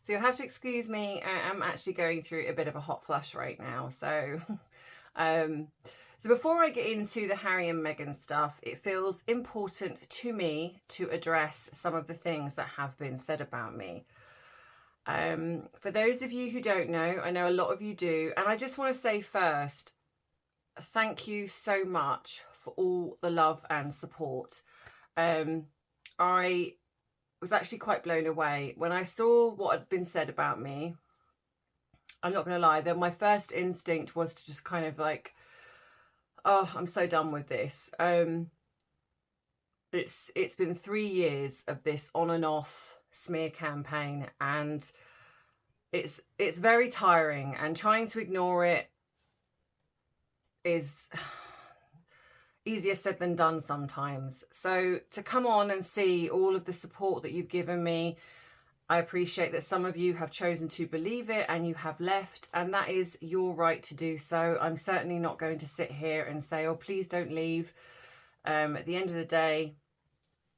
So you'll have to excuse me. I'm actually going through a bit of a hot flush right now. So, so before I get into the Harry and Meghan stuff, it feels important to me to address some of the things that have been said about me. For those of you who don't know, I know a lot of you do. And I just want to say first, thank you so much for all the love and support. I was actually quite blown away when I saw what had been said about me. I'm not going to lie, my first instinct was to just kind of like, oh, I'm so done with this. It's been 3 years of this on and off smear campaign, and it's very tiring, and trying to ignore it is easier said than done sometimes. So to come on and see all of the support that you've given me, I appreciate that some of you have chosen to believe it and you have left, and that is your right to do so. I'm certainly not going to sit here and say, oh, please don't leave. At the end of the day,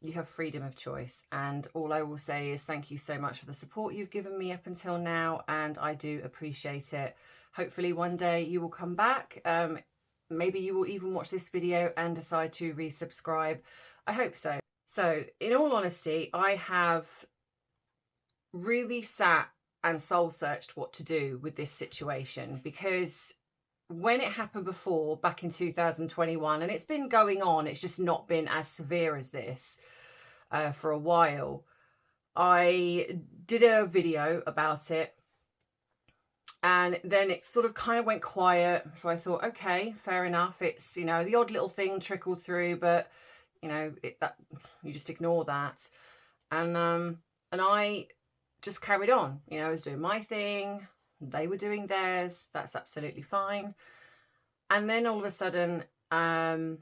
you have freedom of choice, and all I will say is thank you so much for the support you've given me up until now, and I do appreciate it. Hopefully one day you will come back. Maybe you will even watch this video and decide to resubscribe. I hope so. So in all honesty, I have really sat and soul searched what to do with this situation, because when it happened before, back in 2021, and it's been going on, it's just not been as severe as this for a while. I did a video about it, and then it sort of kind of went quiet. So I thought, okay, fair enough. It's, you know, the odd little thing trickled through, but you know, that you just ignore that. And I just carried on. You know, I was doing my thing, they were doing theirs. That's absolutely fine. And then all of a sudden, I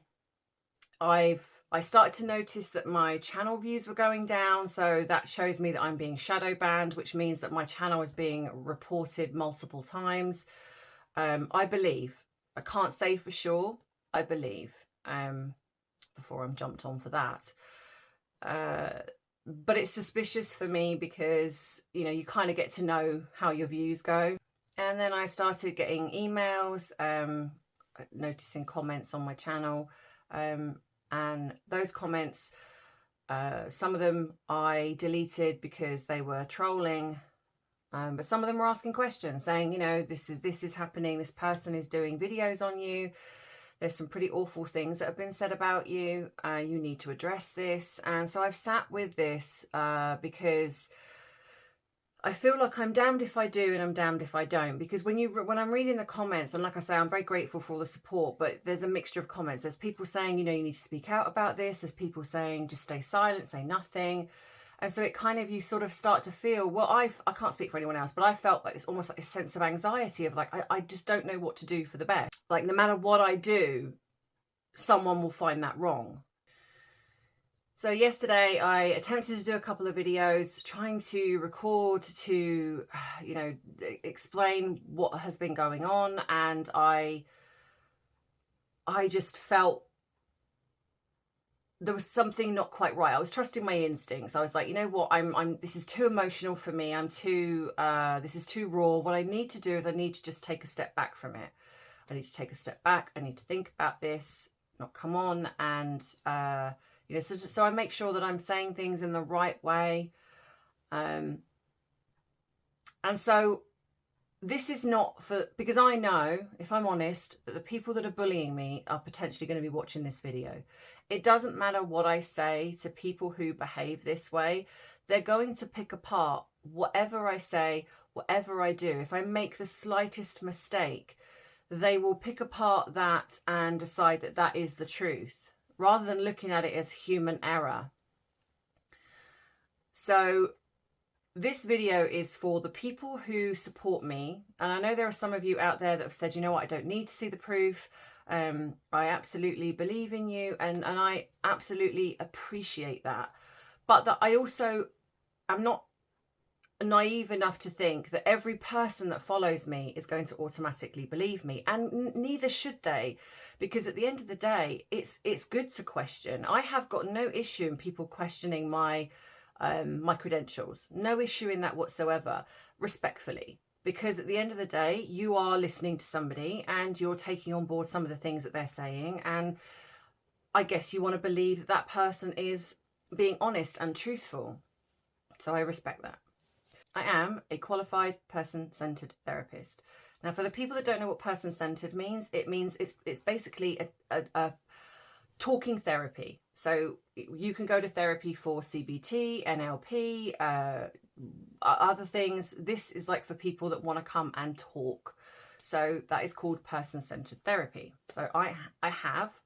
started to notice that my channel views were going down. So that shows me that I'm being shadow banned, which means that my channel is being reported multiple times. I believe, I can't say for sure, I believe, before I'm jumped on for that. But it's suspicious for me because, you know, you kind of get to know how your views go. And then I started getting emails, noticing comments on my channel, and those comments, some of them I deleted because they were trolling, but some of them were asking questions, saying, you know, this is happening, this person is doing videos on you, there's some pretty awful things that have been said about you, you need to address this. And so I've sat with this because I feel like I'm damned if I do and I'm damned if I don't, because when I'm reading the comments, and like I say, I'm very grateful for all the support, but there's a mixture of comments. There's people saying, you know, you need to speak out about this. There's people saying just stay silent, say nothing. And so it kind of, you sort of start to feel, well, I can't speak for anyone else, but I felt like it's almost like a sense of anxiety of like, I just don't know what to do for the best. Like no matter what I do, someone will find that wrong. So yesterday I attempted to do a couple of videos trying to record, to, you know, explain what has been going on. And I just felt there was something not quite right. I was trusting my instincts. I was like, you know what, this is too emotional for me. This is too raw. What I need to do is I need to just take a step back from it. I need to take a step back. I need to think about this, not come on and, you know, so I make sure that I'm saying things in the right way. And so this is not for, because I know, if I'm honest, that the people that are bullying me are potentially going to be watching this video. It doesn't matter what I say to people who behave this way. They're going to pick apart whatever I say, whatever I do. If I make the slightest mistake, they will pick apart that and decide that that is the truth, rather than looking at it as human error. So this video is for the people who support me. And I know there are some of you out there that have said, you know what, I don't need to see the proof. I absolutely believe in you. And I absolutely appreciate that. But that I also am not naive enough to think that every person that follows me is going to automatically believe me, and neither should they, because at the end of the day, it's good to question. I have got no issue in people questioning my my credentials. No issue in that whatsoever, respectfully. Because at the end of the day, you are listening to somebody and you're taking on board some of the things that they're saying. And I guess you want to believe that that person is being honest and truthful. So I respect that. I am a qualified person-centered therapist. Now, for the people that don't know what person-centered means, it's basically a talking therapy. So you can go to therapy for CBT, NLP, other things. This is like for people that want to come and talk. So that is called person-centered therapy. So I have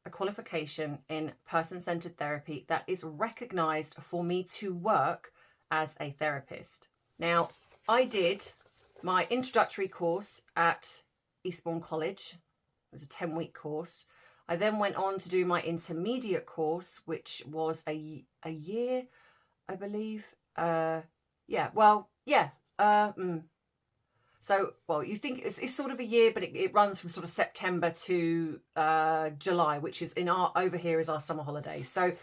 a qualification in person-centered therapy that is recognized for me to work as a therapist. Now, I did my introductory course at Eastbourne College. It was a 10-week course. I then went on to do my intermediate course, which was a year, I believe. So, well, you think it's sort of a year, but it runs from sort of September to July, which is over here is our summer holiday. So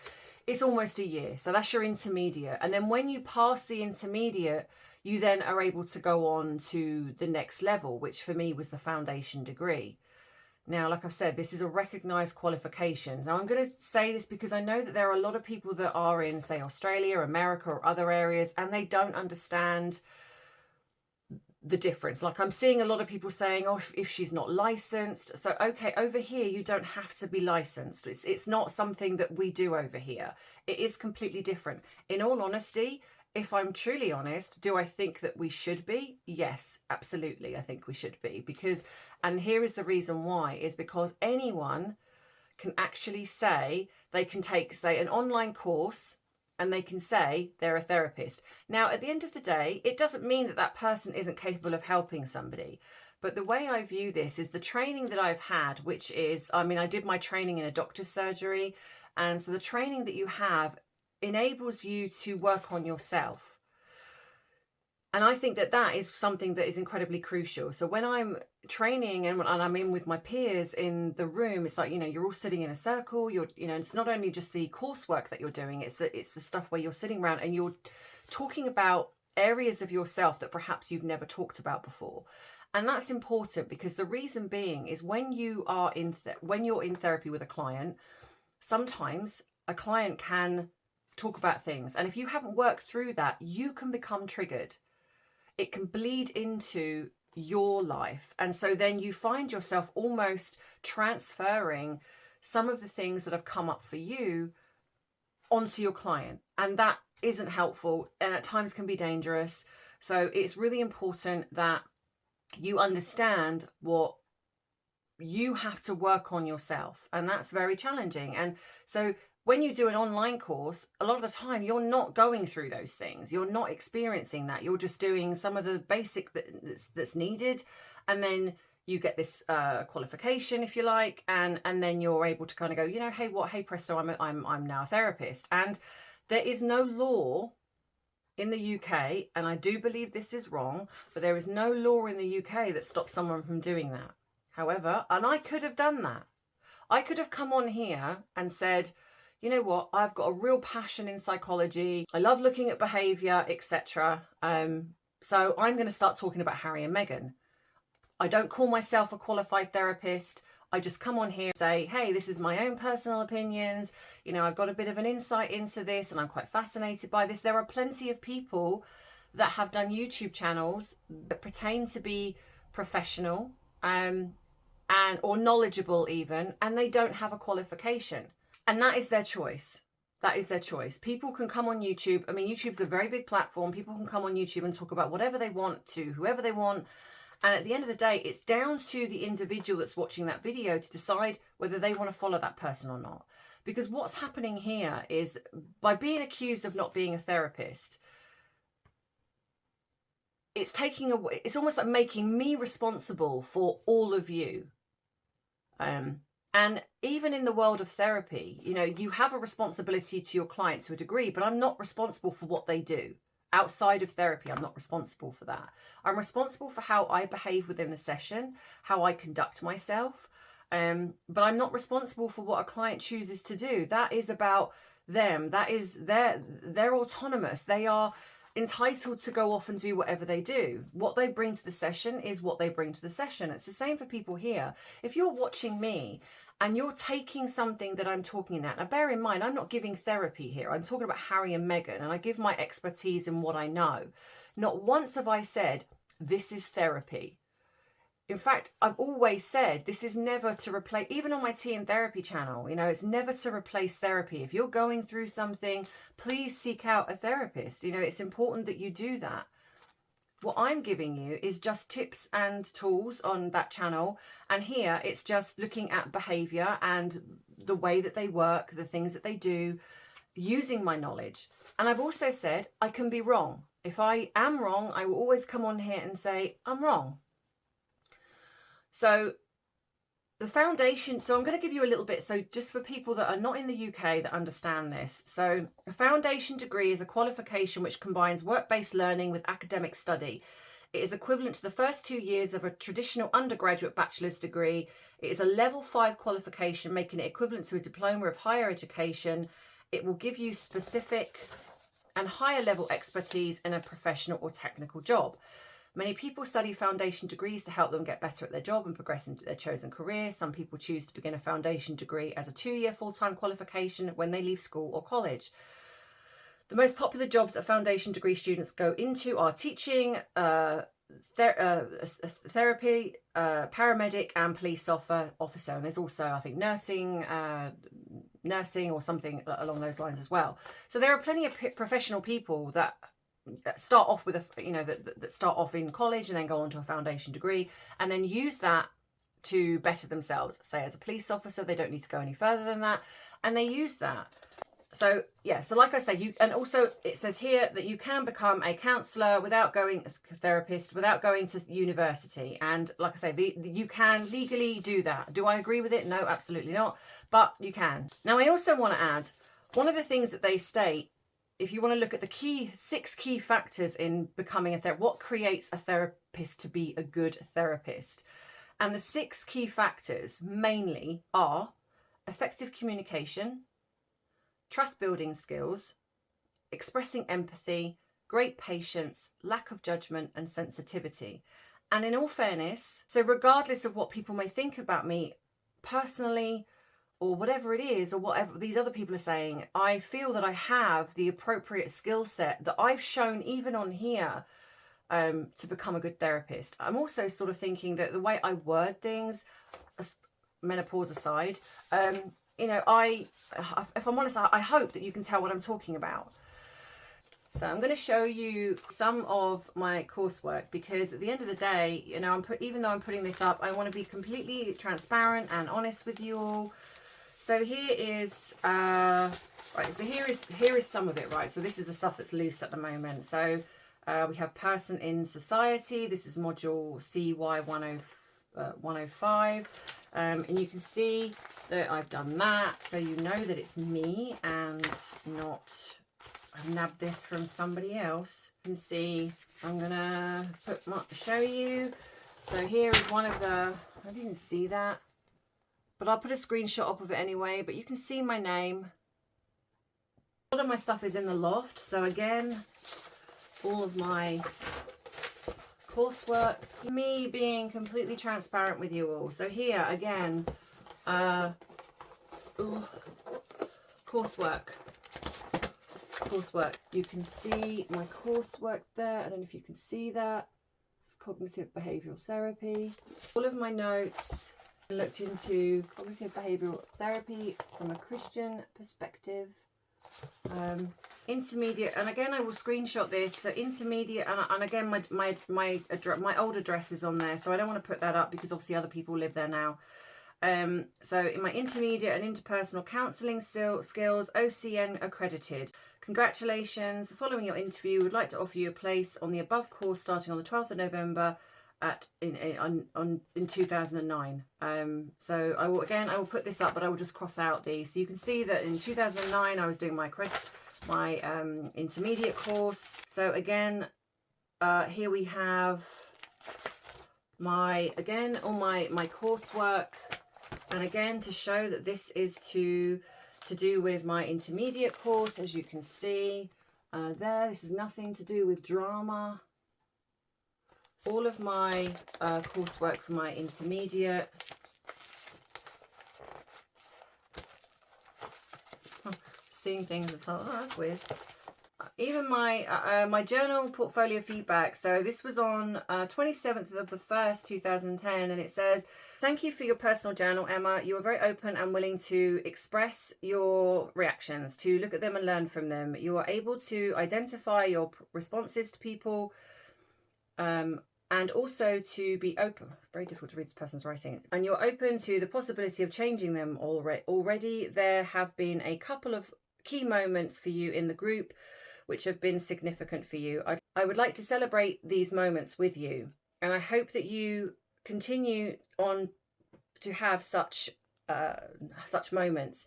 it's almost a year. So that's your intermediate. And then when you pass the intermediate, you then are able to go on to the next level, which for me was the foundation degree. Now, like I've said, this is a recognised qualification. Now, I'm going to say this because I know that there are a lot of people that are in, say, Australia, America, or other areas, and they don't understand the difference. Like I'm seeing a lot of people saying, oh, if she's not licensed. So, okay, over here, you don't have to be licensed. It's not something that we do over here. It is completely different. In all honesty, if I'm truly honest, do I think that we should be? Yes, absolutely. I think we should be and here is the reason why, is because anyone can actually say they can take, say, an online course and they can say they're a therapist. Now, at the end of the day, it doesn't mean that that person isn't capable of helping somebody. But the way I view this is the training that I've had, which is, I did my training in a doctor's surgery. And so the training that you have enables you to work on yourself. And I think that that is something that is incredibly crucial. So when I'm training and I'm in with my peers in the room, it's like, you're all sitting in a circle. It's not only just the coursework that you're doing, it's the stuff where you're sitting around and you're talking about areas of yourself that perhaps you've never talked about before. And that's important because the reason being is when you're in therapy with a client, sometimes a client can talk about things. And if you haven't worked through that, you can become triggered. It can bleed into your life. And so then you find yourself almost transferring some of the things that have come up for you onto your client. And that isn't helpful and at times can be dangerous. So it's really important that you understand what you have to work on yourself. And that's very challenging. And so when you do an online course, a lot of the time you're not going through those things. You're not experiencing that. You're just doing some of the basic that's needed. And then you get this qualification, if you like, and then you're able to kind of go, hey presto, I'm now a therapist. And there is no law in the UK, and I do believe this is wrong, but there is no law in the UK that stops someone from doing that. However, and I could have done that. I could have come on here and said, you know what, I've got a real passion in psychology. I love looking at behaviour, etc. So I'm going to start talking about Harry and Meghan. I don't call myself a qualified therapist. I just come on here and say, hey, this is my own personal opinions. I've got a bit of an insight into this and I'm quite fascinated by this. There are plenty of people that have done YouTube channels that pertain to be professional or knowledgeable even, and they don't have a qualification. And that is their choice. That is their choice. People can come on YouTube. YouTube's a very big platform. People can come on YouTube and talk about whatever they want to, whoever they want. And at the end of the day, it's down to the individual that's watching that video to decide whether they want to follow that person or not. Because what's happening here is by being accused of not being a therapist, it's almost like making me responsible for all of you. And even in the world of therapy, you have a responsibility to your client to a degree, but I'm not responsible for what they do. Outside of therapy, I'm not responsible for that. I'm responsible for how I behave within the session, how I conduct myself. But I'm not responsible for what a client chooses to do. That is about them. That is, they're autonomous. They are entitled to go off and do whatever they do. What they bring to the session is what they bring to the session. It's the same for people here. If you're watching me and you're taking something that I'm talking about, now bear in mind, I'm not giving therapy here. I'm talking about Harry and Meghan, and I give my expertise in what I know. Not once have I said, this is therapy. In fact, I've always said this is never to replace, even on my Tea and Therapy channel, you know, it's never to replace therapy. If you're going through something, please seek out a therapist. You know, it's important that you do that. What I'm giving you is just tips and tools on that channel. And here it's just looking at behavior and the way that they work, the things that they do, using my knowledge. And I've also said I can be wrong. If I am wrong, I will always come on here and say I'm wrong. So the foundation, so I'm going to give you a little bit, so just for people that are not in the UK that understand this. So a foundation degree is a qualification which combines work-based learning with academic study. It is equivalent to the first 2 years of a traditional undergraduate bachelor's degree. It is a level 5 qualification, making it equivalent to a diploma of higher education. It will give you specific and higher level expertise in a professional or technical job. Many people study foundation degrees to help them get better at their job and progress into their chosen career. Some people choose to begin a foundation degree as a 2-year full-time qualification when they leave school or college. The most popular jobs that foundation degree students go into are teaching, therapy, paramedic and police officer. And there's also, I think, nursing or something along those lines as well. So there are plenty of professional people that start off with that start off in college and then go on to a foundation degree and then use that to better themselves. Say as a police officer, they don't need to go any further than that, and they use that. So yeah, so like I say, and also it says here that you can become a counsellor without going, a therapist without going to university. And like I say, you can legally do that. Do I agree with it? No, absolutely not. But you can. Now I also want to add, one of the things that they state, if you want to look at the 6 key factors in becoming a therapist, what creates a therapist to be a good therapist? And the 6 key factors mainly are effective communication, trust building skills, expressing empathy, great patience, lack of judgment and sensitivity. And in all fairness, so regardless of what people may think about me personally, or whatever it is, or whatever these other people are saying, I feel that I have the appropriate skill set that I've shown even on here to become a good therapist. I'm also sort of thinking that the way I word things, menopause aside, you know, if I'm honest, I hope that you can tell what I'm talking about. So I'm going to show you some of my coursework, because at the end of the day, you know, even though I'm putting this up, I want to be completely transparent and honest with you all. So here is right. So here is some of it, right? So this is the stuff that's loose at the moment. So we have person in society. This is module CY 105, and you can see that I've done that, so you know that it's me and not I've nabbed this from somebody else. You can see I'm gonna show you. So here is one of the. I don't know if you can see that, but I'll put a screenshot up of it anyway, but you can see my name. A lot of my stuff is in the loft, so again, all of my coursework, me being completely transparent with you all. So here again, coursework, you can see my coursework there. I don't know if you can see that. It's cognitive behavioral therapy. All of my notes looked into cognitive behavioral therapy from a Christian perspective. Intermediate, and again I will screenshot this. So intermediate, and again my old address is on there, so I don't want to put that up because obviously other people live there now. So in my intermediate and interpersonal counselling skills, OCN accredited. Congratulations! Following your interview, we'd like to offer you a place on the above course starting on the 12th of November in 2009. So I will put this up, but I will just cross out these, so you can see that in 2009 I was doing my intermediate course. So again, here we have all my coursework, and again to show that this is to to do with my intermediate course, as you can see there. This is nothing to do with drama. So all of my coursework for my intermediate. Seeing things and thought, oh, that's weird. Even my my journal portfolio feedback. So this was on 27th of the 1st, 2010, and it says, "Thank you for your personal journal, Emma. You are very open and willing to express your reactions, to look at them and learn from them. You are able to identify your responses to people, and also to be open." Very difficult to read this person's writing. "And you're open to the possibility of changing them already. There have been a couple of key moments for you in the group which have been significant for you. I would like to celebrate these moments with you, and I hope that you continue on to have such moments.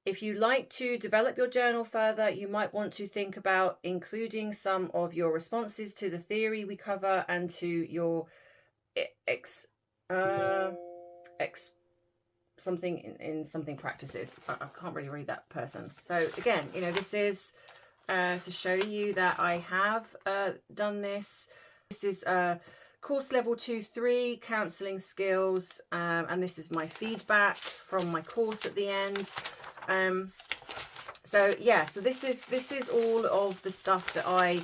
If you like to develop your journal further, you might want to think about including some of your responses to the theory we cover and to your something in something practices." I can't really read that person. So again, you know, this is to show you that I have done this. This is course level 2-3 counseling skills, and this is my feedback from my course at the end. So yeah, so this is all of the stuff that I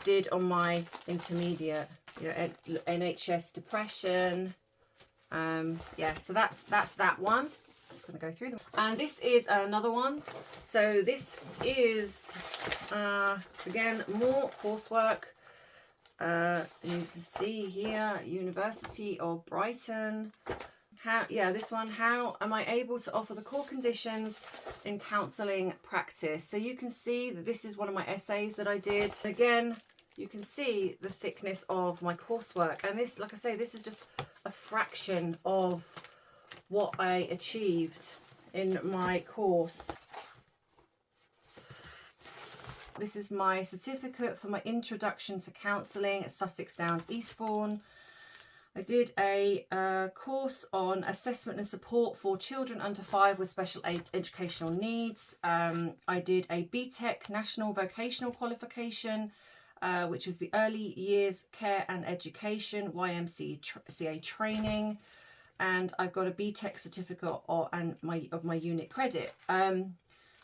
did on my intermediate, you know, NHS depression. Yeah, so that's that one. I'm just going to go through them. And this is another one. So this is again more coursework. You can see here, University of Brighton. This one, how am I able to offer the core conditions in counselling practice? So you can see that this is one of my essays that I did. Again, you can see the thickness of my coursework, and this, like I say, this is just a fraction of what I achieved in my course. This is my certificate for my Introduction to Counselling at Sussex Downs, Eastbourne. I did a course on assessment and support for children under 5 with special educational needs. I did a BTEC National Vocational Qualification, which was the Early Years Care and Education YMCA training, and I've got a BTEC certificate of my unit credit.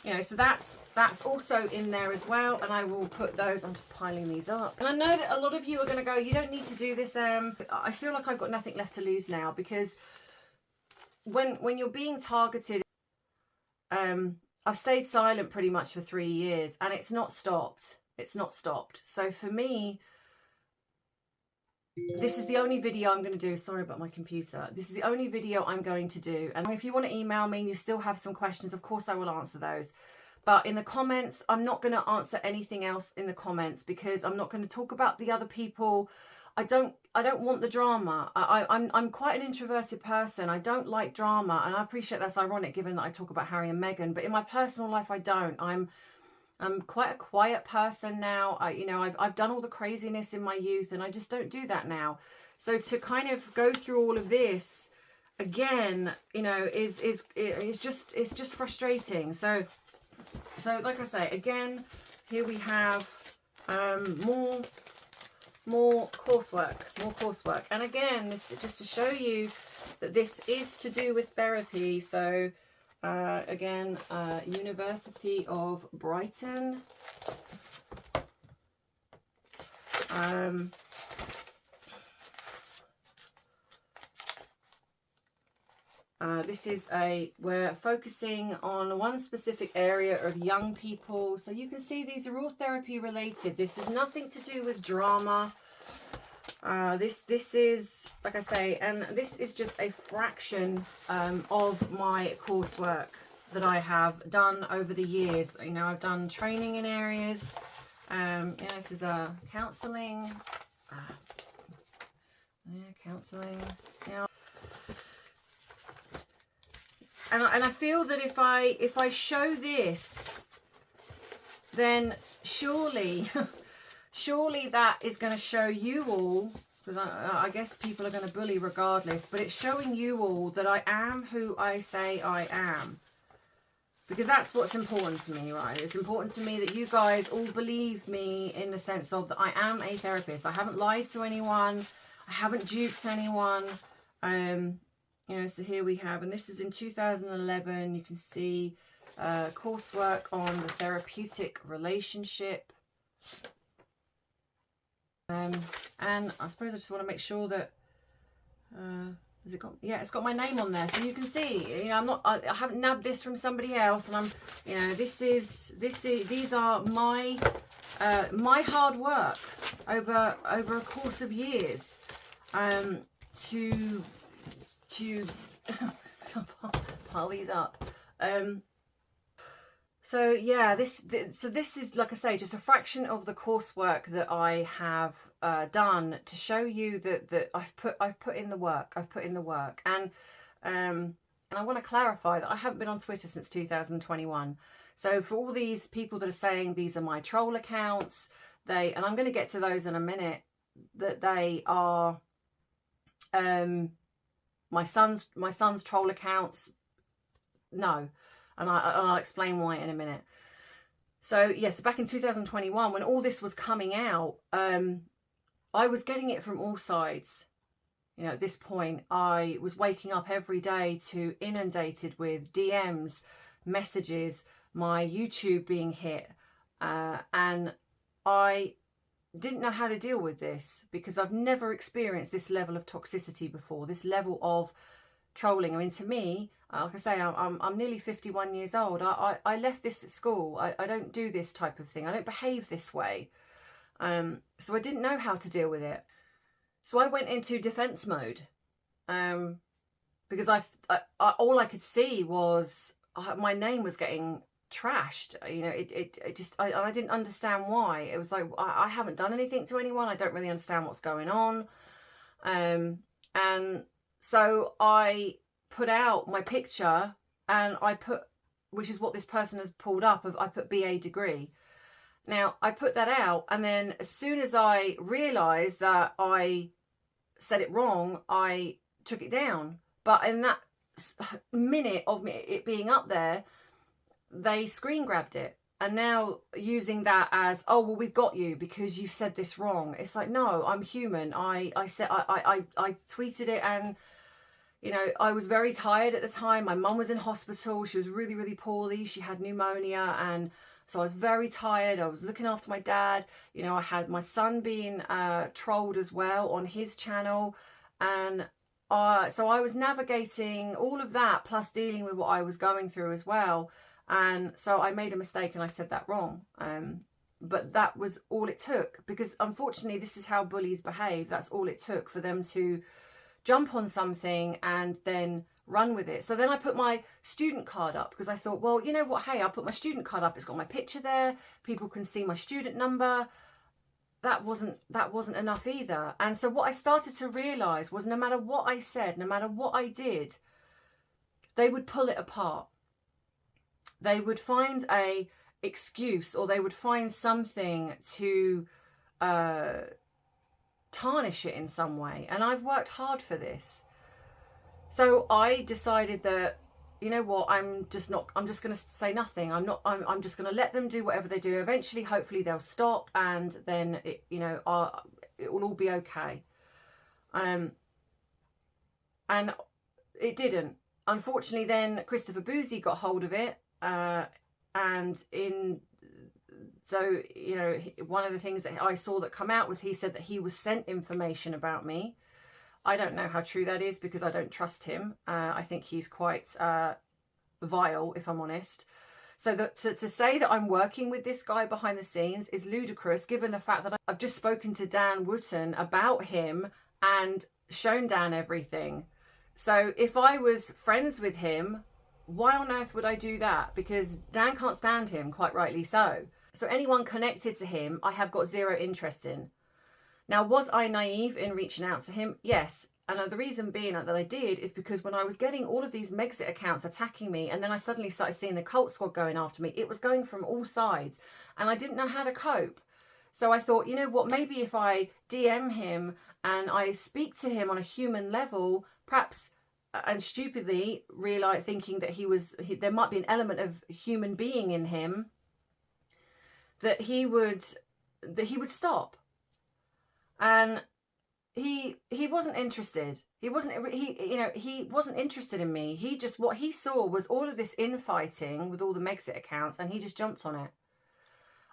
You know, so that's also in there as well, and I will put those. I'm just piling these up, and I know that a lot of you are going to go, "You don't need to do this." I feel like I've got nothing left to lose now, because when you're being targeted, I've stayed silent pretty much for 3 years, and it's not stopped. It's not stopped. So for me, this is the only video I'm going to do. Sorry about my computer. This is the only video I'm going to do. And if you want to email me and you still have some questions, of course I will answer those. But in the comments, I'm not going to answer anything else in the comments, because I'm not going to talk about the other people. I don't want the drama. I'm quite an introverted person. I don't like drama, and I appreciate that's ironic given that I talk about Harry and Meghan. But in my personal life, I don't. I'm quite a quiet person now. You know, I've done all the craziness in my youth, and I just don't do that now. So to kind of go through all of this again, you know, is just frustrating. So like I say, again, here we have more coursework, and again, this is just to show you that this is to do with therapy. So again, University of Brighton. This is we're focusing on one specific area of young people. So you can see these are all therapy related. This is nothing to do with drama. This is, like I say, and this is just a fraction of my coursework that I have done over the years. You know, I've done training in areas. Yeah, this is counselling. Counselling. Yeah. And I feel that if I show this, then surely that is going to show you all because I guess people are going to bully regardless, but it's showing you all that I am who I say I am. Because that's what's important to me, right? It's important to me that you guys all believe me in the sense of that I am a therapist. I haven't lied to anyone. I haven't duped anyone. You know, so here we have, and this is in 2011. You can see coursework on the therapeutic relationship. And I suppose I just want to make sure that has it got, yeah, it's got my name on there, so you can see, you know, I haven't nabbed this from somebody else, and I'm, you know, these are my my hard work over a course of years to pile these up. So yeah, this is, like I say, just a fraction of the coursework that I have done to show you that I've put in the work. And I want to clarify that I haven't been on Twitter since 2021. So for all these people that are saying these are my troll accounts, and I'm going to get to those in a minute, that they are my son's troll accounts. No. And I'll explain why in a minute. So yes, back in 2021, when all this was coming out, I was getting it from all sides. You know, at this point, I was waking up every day to inundated with DMs, messages, my YouTube being hit. And I didn't know how to deal with this because I've never experienced this level of toxicity before, this level of trolling. I mean, to me, like I say, I'm nearly 51 years old. I left this at school. I don't do this type of thing. I don't behave this way. So I didn't know how to deal with it. So I went into defense mode because all I could see was my name was getting trashed. You know, it just, I didn't understand why. It was like, I haven't done anything to anyone. I don't really understand what's going on. And so I put out my picture and I put, which is what this person has pulled up, I put BA degree. Now I put that out, and then as soon as I realized that I said it wrong, I took it down. But in that minute of it being up there, they screen grabbed it. And now using that as, oh, well, we've got you because you said this wrong. It's like, no, I'm human. I tweeted it, and, you know, I was very tired at the time. My mum was in hospital. She was really, really poorly. She had pneumonia. And so I was very tired. I was looking after my dad. You know, I had my son being trolled as well on his channel. And so I was navigating all of that, plus dealing with what I was going through as well. And so I made a mistake and I said that wrong. But that was all it took, because unfortunately this is how bullies behave. That's all it took for them to jump on something and then run with it. So then I put my student card up because I thought, well, you know what? Hey, I'll put my student card up. It's got my picture there. People can see my student number. That wasn't enough either. And so what I started to realize was no matter what I said, no matter what I did, they would pull it apart. They would find a excuse, or they would find something to tarnish it in some way. And I've worked hard for this. So I decided that, you know what, I'm just going to say nothing. I'm just going to let them do whatever they do. Eventually, hopefully they'll stop, and then it will all be okay. And it didn't. Unfortunately, then Christopher Bouzy got hold of it. So, you know, one of the things that I saw that come out was he said that he was sent information about me. I don't know how true that is because I don't trust him. I think he's quite vile, if I'm honest. So to say that I'm working with this guy behind the scenes is ludicrous, given the fact that I've just spoken to Dan Wooten about him and shown Dan everything. So if I was friends with him, why on earth would I do that? Because Dan can't stand him, quite rightly so. So anyone connected to him, I have got zero interest in. Now, was I naive in reaching out to him? Yes. And the reason being that I did is because when I was getting all of these Megxit accounts attacking me, and then I suddenly started seeing the cult squad going after me, it was going from all sides, and I didn't know how to cope. So I thought, you know what, maybe if I DM him and I speak to him on a human level, perhaps, and stupidly thinking that there might be an element of human being in him, that he would stop. And he wasn't interested. He wasn't interested in me. What he saw was all of this infighting with all the Megxit accounts, and he just jumped on it.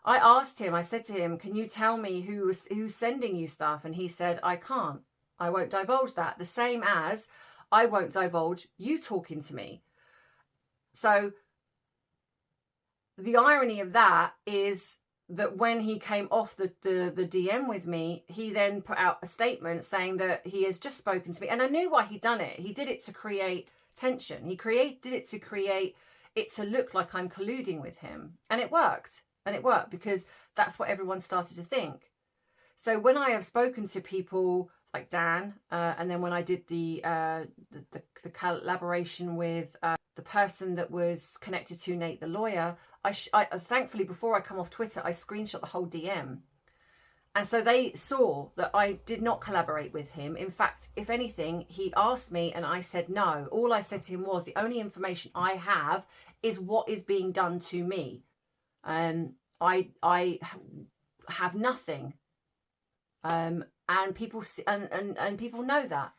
I said to him, can you tell me who's sending you stuff? And he said, I can't. I won't divulge that. The same as I won't divulge you talking to me. So the irony of that is that when he came off the DM with me, he then put out a statement saying that he has just spoken to me. And I knew why he'd done it. He did it to create tension. He created it to create it to look like I'm colluding with him. And it worked. And it worked because that's what everyone started to think. So when I have spoken to people like Dan, and then when I did the collaboration with the person that was connected to Nate the lawyer, I thankfully, before I come off Twitter, I screenshot the whole DM. And so they saw that I did not collaborate with him. In fact, if anything, he asked me and I said no. All I said to him was, the only information I have is what is being done to me. I have nothing, and people and people know that.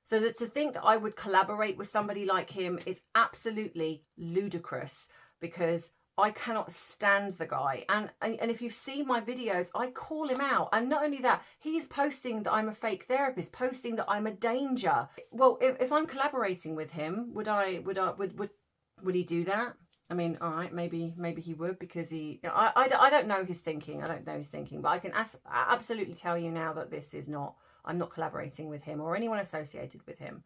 So that to think that I would collaborate with somebody like him is absolutely ludicrous, because I cannot stand the guy. And if you've seen my videos, I call him out. And not only that, he's posting that I'm a fake therapist, posting that I'm a danger. Well, if I'm collaborating with him, would he do that? I mean, all right, maybe he would, because I don't know his thinking. I don't know his thinking, but I can absolutely tell you now that I'm not collaborating with him or anyone associated with him.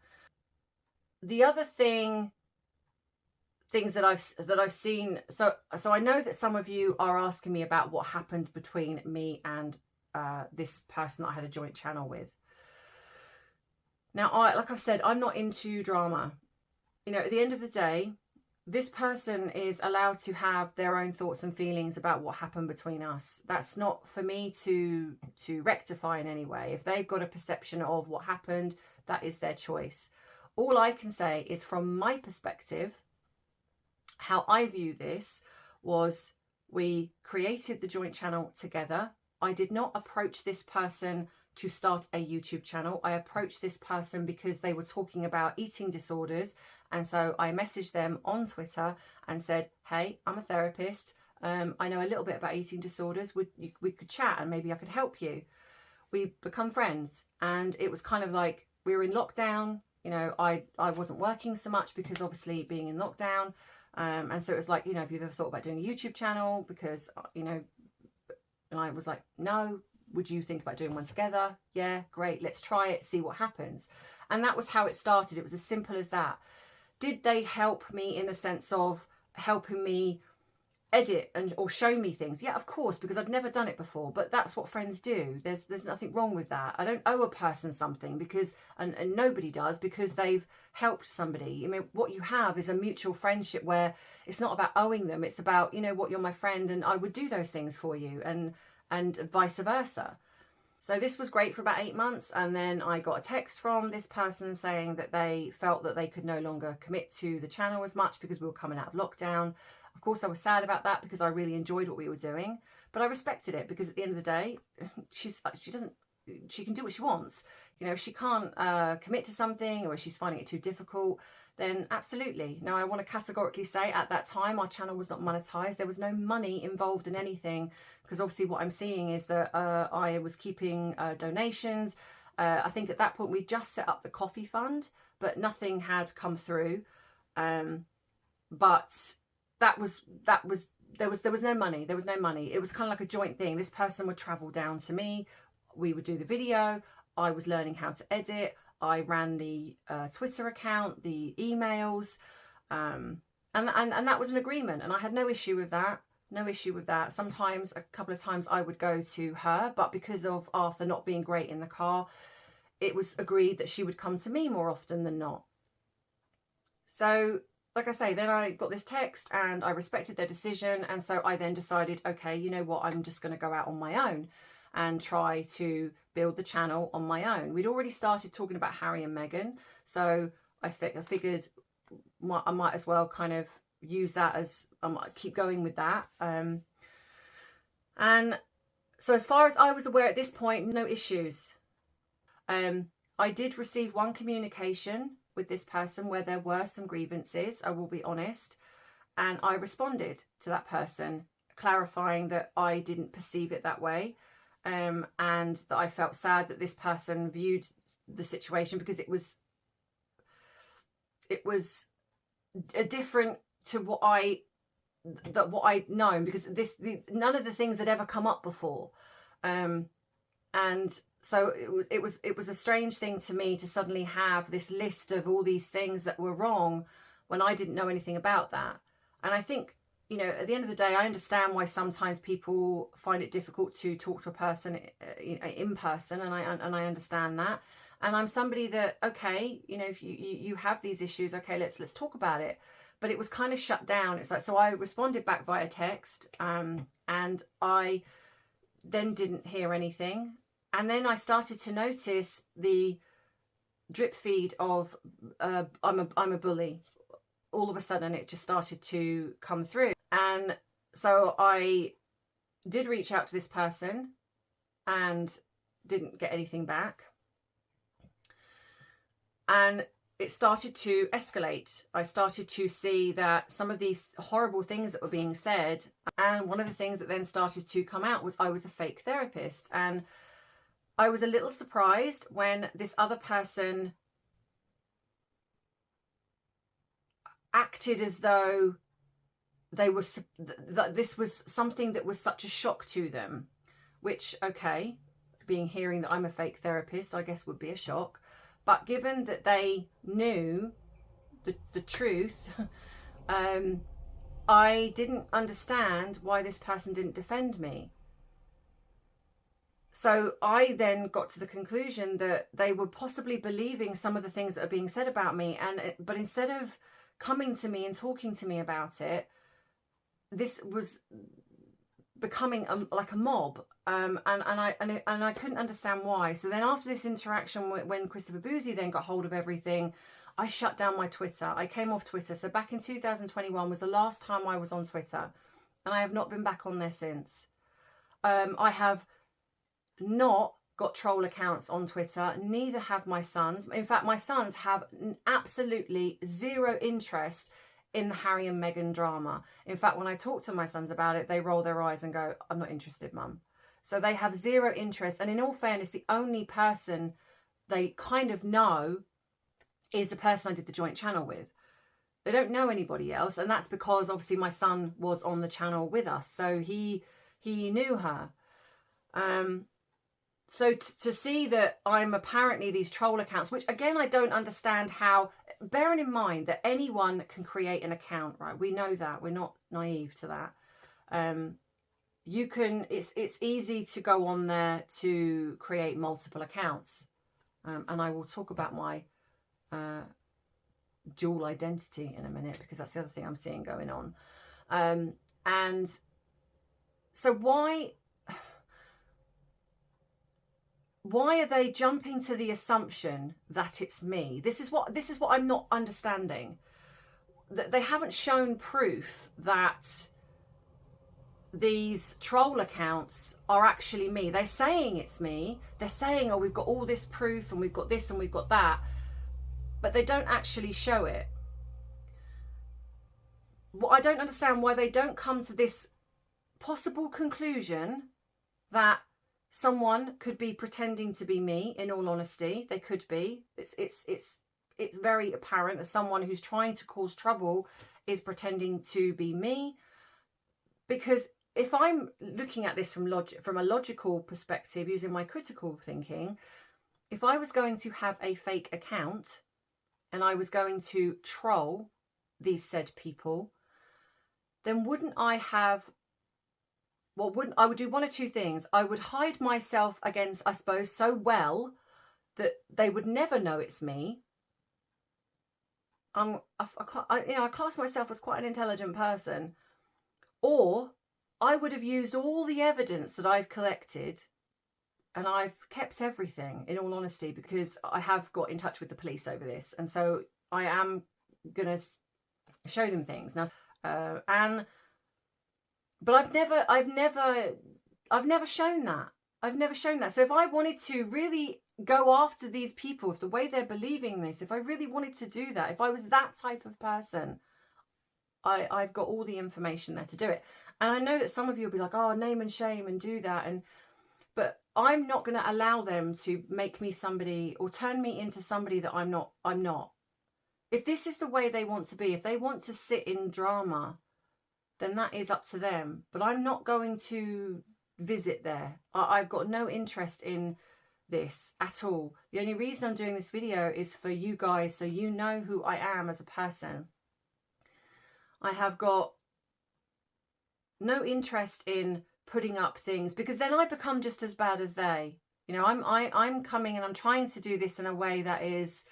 The other things that I've seen. So I know that some of you are asking me about what happened between me and this person that I had a joint channel with. Now, like I've said, I'm not into drama. You know, at the end of the day, this person is allowed to have their own thoughts and feelings about what happened between us. That's not for me to rectify in any way. If they've got a perception of what happened, that is their choice. All I can say is, from my perspective, how I view this was, we created the joint channel together. I did not approach this person to start a YouTube channel. I approached this person because they were talking about eating disorders. And so I messaged them on Twitter and said, hey, I'm a therapist. I know a little bit about eating disorders. We could chat and maybe I could help you. We become friends. And it was kind of like, we were in lockdown. You know, I wasn't working so much because obviously being in lockdown. And so it was like, you know, have you ever thought about doing a YouTube channel? Because, you know, and I was like, no. Would you think about doing one together? Yeah, great. Let's try it, see what happens. And that was how it started. It was as simple as that. Did they help me in the sense of helping me edit or show me things? Yeah, of course, because I'd never done it before. But that's what friends do. There's nothing wrong with that. I don't owe a person something because, and nobody does, because they've helped somebody. I mean, what you have is a mutual friendship where it's not about owing them. It's about, you know what, you're my friend and I would do those things for you, and vice versa. So this was great for about 8 months, and then I got a text from this person saying that they felt that they could no longer commit to the channel as much because we were coming out of lockdown. Of course, I was sad about that because I really enjoyed what we were doing, but I respected it because at the end of the day, she can do what she wants. You know, if she can't commit to something, or if she's finding it too difficult, then absolutely. Now, I want to categorically say, at that time, our channel was not monetized. There was no money involved in anything, because obviously what I'm seeing is that I was keeping donations. I think at that point we just set up the coffee fund, but nothing had come through. But there was no money. There was no money. It was kind of like a joint thing. This person would travel down to me. We would do the video. I was learning how to edit. I ran the Twitter account, the emails, and that was an agreement, and I had no issue with that. No issue with that. Sometimes, a couple of times, I would go to her, but because of Arthur not being great in the car, it was agreed that she would come to me more often than not. So like I say, then I got this text and I respected their decision. And so I then decided, okay, you know what, I'm just going to go out on my own and try to build the channel on my own. We'd already started talking about Harry and Meghan. So I figured I might as well kind of use that as, I might keep going with that. And so as far as I was aware at this point, no issues. I did receive one communication with this person where there were some grievances, I will be honest, and I responded to that person, clarifying that I didn't perceive it that way, and that I felt sad that this person viewed the situation, because it was different to what I'd known, because none of the things had ever come up before, and so it was a strange thing to me to suddenly have this list of all these things that were wrong when I didn't know anything about that. And I think, you know, at the end of the day, I understand why sometimes people find it difficult to talk to a person in person, and I understand that. And I'm somebody that, okay, you know, if you have these issues, okay, let's talk about it. But it was kind of shut down. It's like, so I responded back via text, and I then didn't hear anything. And then I started to notice the drip feed of I'm a bully. All of a sudden, it just started to come through. And so I did reach out to this person and didn't get anything back. And it started to escalate. I started to see that some of these horrible things that were being said, and one of the things that then started to come out was I was a fake therapist. And I was a little surprised when this other person acted as though this was something that was such a shock to them, which, okay, hearing that I'm a fake therapist, I guess would be a shock. But given that they knew the truth, I didn't understand why this person didn't defend me. So I then got to the conclusion that they were possibly believing some of the things that are being said about me, but instead of coming to me and talking to me about it, this was becoming like a mob, and I couldn't understand why. So then after this interaction, when Christopher Bouzy then got hold of everything, I shut down my Twitter. I came off Twitter. So back in 2021 was the last time I was on Twitter, and I have not been back on there since. I have not got troll accounts on Twitter, neither have my sons. In fact, my sons have absolutely zero interest in the Harry and Meghan drama. In fact, when I talk to my sons about it, they roll their eyes and go, I'm not interested, Mum. So they have zero interest. And in all fairness, the only person they kind of know is the person I did the joint channel with. They don't know anybody else. And that's because obviously my son was on the channel with us. So he knew her. So to see that I'm apparently these troll accounts, which again, I don't understand how, bearing in mind that anyone can create an account, right? We know that. We're not naive to that. You can, it's easy to go on there to create multiple accounts. And I will talk about my dual identity in a minute, because that's the other thing I'm seeing going on. And so why are they jumping to the assumption that it's me? This is what I'm not understanding. That they haven't shown proof that these troll accounts are actually me. They're saying it's me. They're saying, oh, we've got all this proof and we've got this and we've got that, but they don't actually show it. Well, I don't understand why they don't come to this possible conclusion that someone could be pretending to be me. In all honesty, they could be. It's very apparent that someone who's trying to cause trouble is pretending to be me. Because if I'm looking at this from a logical perspective, using my critical thinking, if I was going to have a fake account and I was going to troll these said people, then wouldn't I have... I would do one of two things. I would hide myself against, I suppose, so well that they would never know it's me. I class myself as quite an intelligent person, or I would have used all the evidence that I've collected, and I've kept everything, in all honesty, because I have got in touch with the police over this, and so I am gonna show them things now. But I've never shown that. I've never shown that. So if I wanted to really go after these people, if the way they're believing this, if I really wanted to do that, if I was that type of person, I've got all the information there to do it. And I know that some of you will be like, oh, name and shame and do that. But I'm not going to allow them to make me somebody or turn me into somebody that I'm not. If this is the way they want to be, if they want to sit in drama, then that is up to them. But I'm not going to visit there. I've got no interest in this at all. The only reason I'm doing this video is for you guys, so you know who I am as a person. I have got no interest in putting up things, because then I become just as bad as they. You know, I'm coming and I'm trying to do this in a way that is,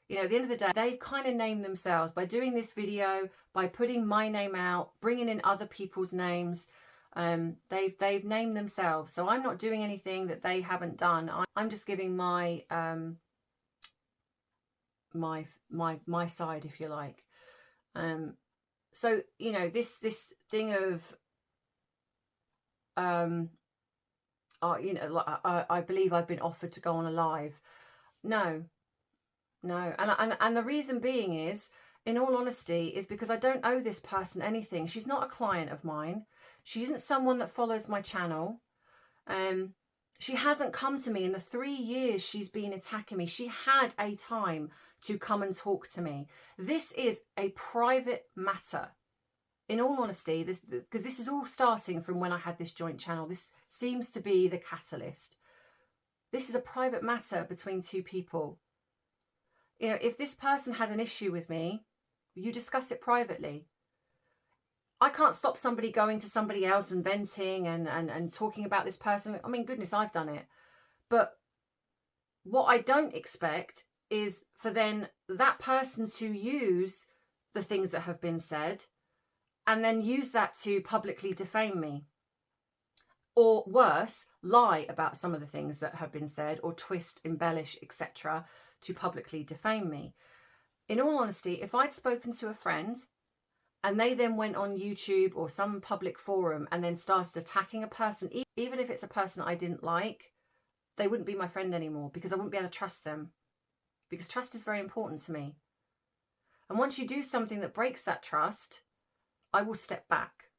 you know, at the end of the day, they've kind of named themselves by doing this video, by putting my name out, bringing in other people's names. They've named themselves. So I'm not doing anything that they haven't done. I'm just giving my my side, if you like. So, you know, this thing of you know, I believe I've been offered to go on a live. No. And the reason being is, in all honesty, is because I don't owe this person anything. She's not a client of mine. She isn't someone that follows my channel. She hasn't come to me in the 3 years she's been attacking me. She had a time to come and talk to me. This is a private matter. In all honesty, because this is all starting from when I had this joint channel. This seems to be the catalyst. This is a private matter between two people. You know, if this person had an issue with me, you discuss it privately. I can't stop somebody going to somebody else and venting and talking about this person. I mean, goodness, I've done it. But what I don't expect is for then that person to use the things that have been said and then use that to publicly defame me. Or worse, lie about some of the things that have been said, or twist, embellish, etc., to publicly defame me. In all honesty, if I'd spoken to a friend and they then went on YouTube or some public forum and then started attacking a person, even if it's a person I didn't like, they wouldn't be my friend anymore, because I wouldn't be able to trust them. Because trust is very important to me. And once you do something that breaks that trust, I will step back.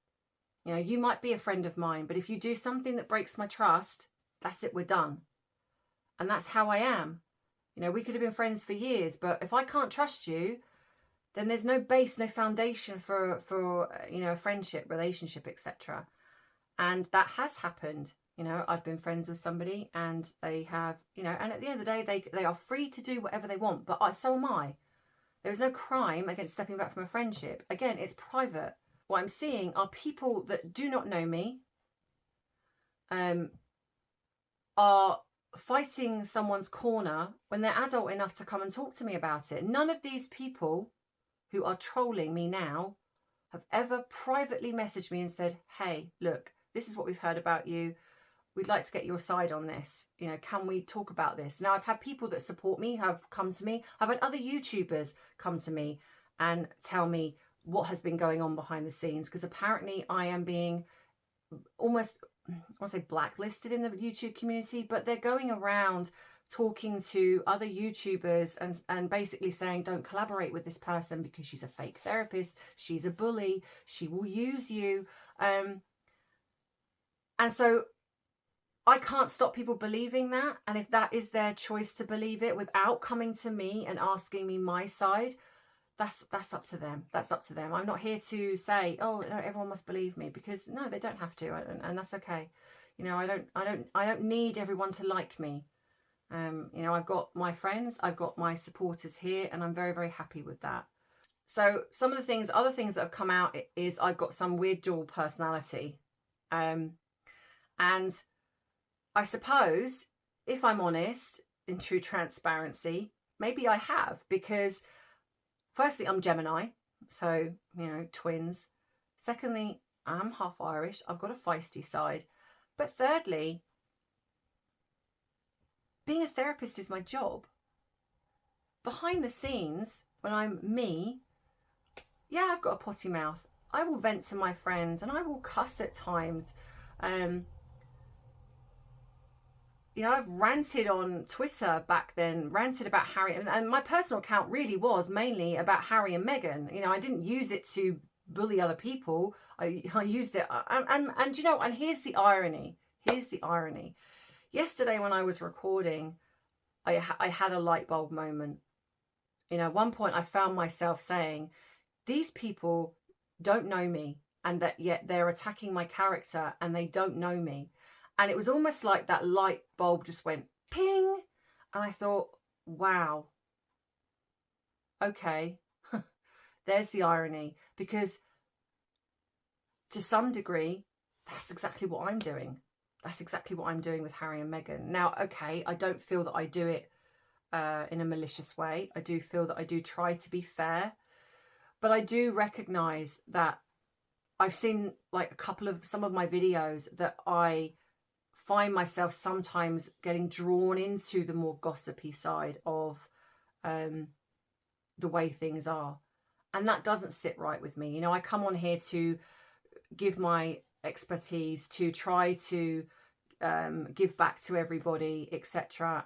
You know, you might be a friend of mine, but if you do something that breaks my trust, that's it, we're done. And that's how I am. You know, we could have been friends for years, but if I can't trust you, then there's no base, no foundation for you know, a friendship, relationship, etc. And that has happened. You know, I've been friends with somebody and they have, you know, and at the end of the day, they are free to do whatever they want, but so am I. There is no crime against stepping back from a friendship. Again, it's private. What I'm seeing are people that do not know me, are fighting someone's corner when they're adult enough to come and talk to me about it. None of these people who are trolling me now have ever privately messaged me and said, hey, look, this is what we've heard about you. We'd like to get your side on this. You know, can we talk about this? Now, I've had people that support me have come to me. I've had other YouTubers come to me and tell me what has been going on behind the scenes, because apparently I am being almost, I want to say blacklisted in the YouTube community, but they're going around talking to other YouTubers and basically saying, don't collaborate with this person because she's a fake therapist, she's a bully, she will use you. And so I can't stop people believing that. And if that is their choice to believe it without coming to me and asking me my side, that's up to them. That's up to them. I'm not here to say, oh, no, everyone must believe me, because no, they don't have to, and that's okay. You know, I don't need everyone to like me. You know, I've got my friends, I've got my supporters here, and I'm very, very happy with that. So some of the things, other things that have come out is I've got some weird dual personality. And I suppose, if I'm honest, in true transparency, maybe I have, because firstly, I'm Gemini, so, you know, twins. Secondly, I'm half Irish. I've got a feisty side. But thirdly, being a therapist is my job. Behind the scenes, when I'm me, yeah, I've got a potty mouth. I will vent to my friends and I will cuss at times. You know, I've ranted on Twitter back then, ranted about Harry, and my personal account really was mainly about Harry and Meghan. You know, I didn't use it to bully other people. I used it, and you know, and here's the irony. Here's the irony. Yesterday when I was recording, I had a light bulb moment. You know, at one point I found myself saying, these people don't know me, and that yet they're attacking my character and they don't know me. And it was almost like that light bulb just went ping. And I thought, wow, okay, there's the irony. Because to some degree, that's exactly what I'm doing. That's exactly what I'm doing with Harry and Meghan. Now, okay, I don't feel that I do it in a malicious way. I do feel that I do try to be fair. But I do recognise that I've seen like some of my videos that I find myself sometimes getting drawn into the more gossipy side of the way things are. And that doesn't sit right with me. You know, I come on here to give my expertise, to try to give back to everybody, etc.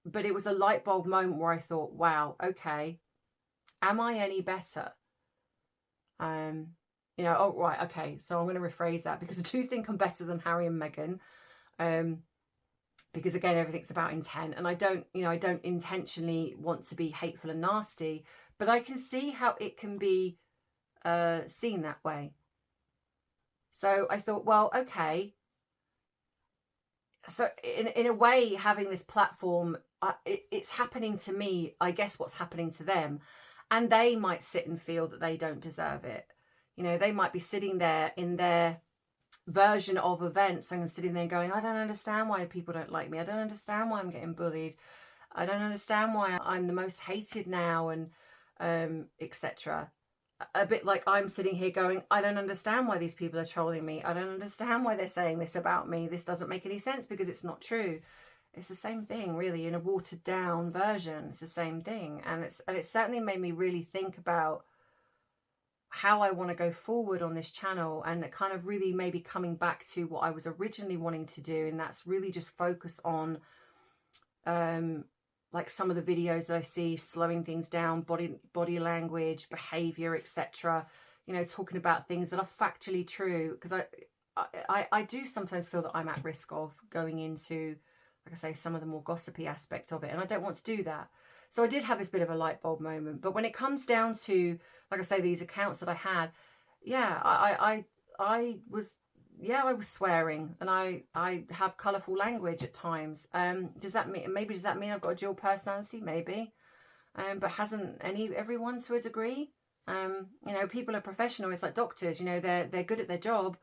But it was a light bulb moment where I thought, wow, okay, am I any better? You know, oh, right, okay, so I'm going to rephrase that, because I do think I'm better than Harry and Meghan, because again, everything's about intent, and I don't intentionally want to be hateful and nasty, but I can see how it can be seen that way. So I thought, well, okay, so in a way, having this platform, it's happening to me, I guess what's happening to them, and they might sit and feel that they don't deserve it. You know, they might be sitting there in their version of events and sitting there going, I don't understand why people don't like me. I don't understand why I'm getting bullied. I don't understand why I'm the most hated now, and etc. A bit like I'm sitting here going, I don't understand why these people are trolling me. I don't understand why they're saying this about me. This doesn't make any sense because it's not true. It's the same thing, really, in a watered down version. It's the same thing. And it certainly made me really think about how I want to go forward on this channel, and it kind of really maybe coming back to what I was originally wanting to do, and that's really just focus on like some of the videos that I see, slowing things down, body language, behavior, etc. You know, talking about things that are factually true, because I do sometimes feel that I'm at risk of going into, like I say, some of the more gossipy aspect of it, and I don't want to do that. So I did have this bit of a light bulb moment. But when it comes down to, like I say, these accounts that I had, yeah, I was swearing, and I have colourful language at times. Does that mean I've got a dual personality? Maybe. But hasn't everyone to a degree? You know, people are professional. It's like doctors, you know, they're good at their job,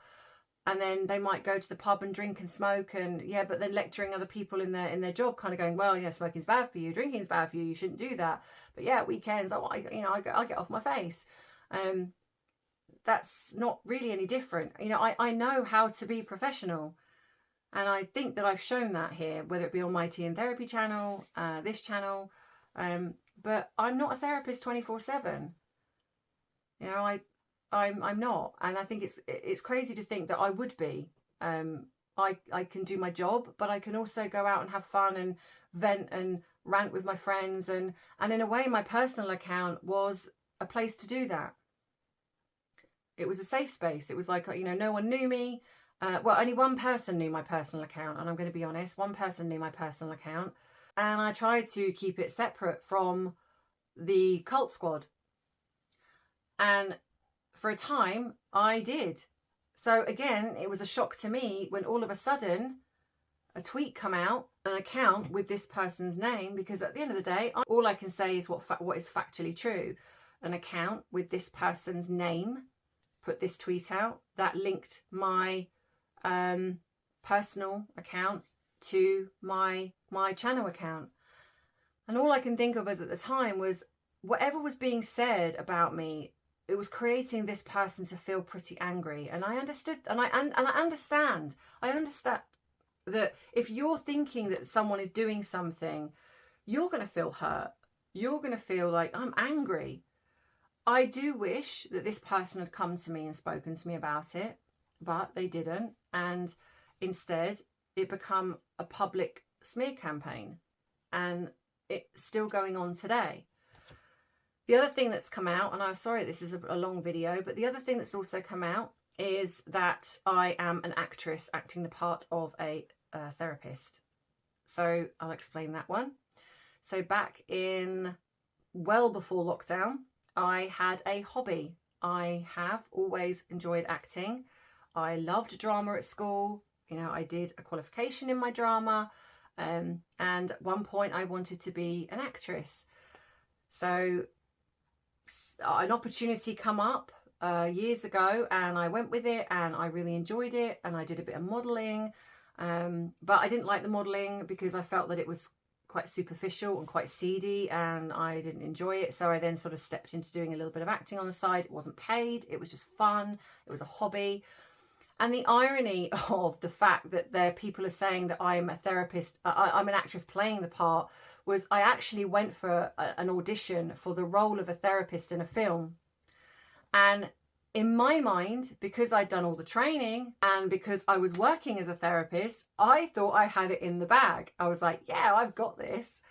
and then they might go to the pub and drink and smoke, and yeah, but then lecturing other people in their job, kind of going, well, you know, smoking's bad for you, drinking's bad for you, you shouldn't do that. But yeah, weekends, I get off my face. That's not really any different. You know, I know how to be professional, and I think that I've shown that here, whether it be on my Tea and Therapy channel, this channel, but I'm not a therapist 24/7. You know, I'm not, and I think it's crazy to think that I would be. I can do my job, but I can also go out and have fun and vent and rant with my friends, and in a way, my personal account was a place to do that. It was a safe space. It was like, you know, no one knew me. Well, only one person knew my personal account, and I'm going to be honest, one person knew my personal account, and I tried to keep it separate from the cult squad. And for a time, I did. So again, it was a shock to me when all of a sudden a tweet come out, an account with this person's name, because at the end of the day, all I can say is what is factually true. An account with this person's name put this tweet out that linked my personal account to my channel account. And all I can think of as at the time was, whatever was being said about me, it was creating this person to feel pretty angry. And I understood, and I understand that if you're thinking that someone is doing something, you're going to feel hurt. You're going to feel like, I'm angry. I do wish that this person had come to me and spoken to me about it, but they didn't. And instead, it became a public smear campaign. And it's still going on today. The other thing that's come out, and I'm sorry this is a long video, but the other thing that's also come out is that I am an actress acting the part of a therapist. So I'll explain that one. So back in, well before lockdown, I had a hobby. I have always enjoyed acting. I loved drama at school. You know, I did a qualification in my drama. And at one point I wanted to be an actress. So an opportunity come up years ago, and I went with it, and I really enjoyed it, and I did a bit of modelling, but I didn't like the modelling because I felt that it was quite superficial and quite seedy, and I didn't enjoy it. So I then sort of stepped into doing a little bit of acting on the side. It wasn't paid, it was just fun, it was a hobby. And the irony of the fact that people are saying that I'm a therapist, I'm an actress playing the part, was I actually went for an audition for the role of a therapist in a film. And in my mind, because I'd done all the training and because I was working as a therapist, I thought I had it in the bag. I was like, yeah, I've got this.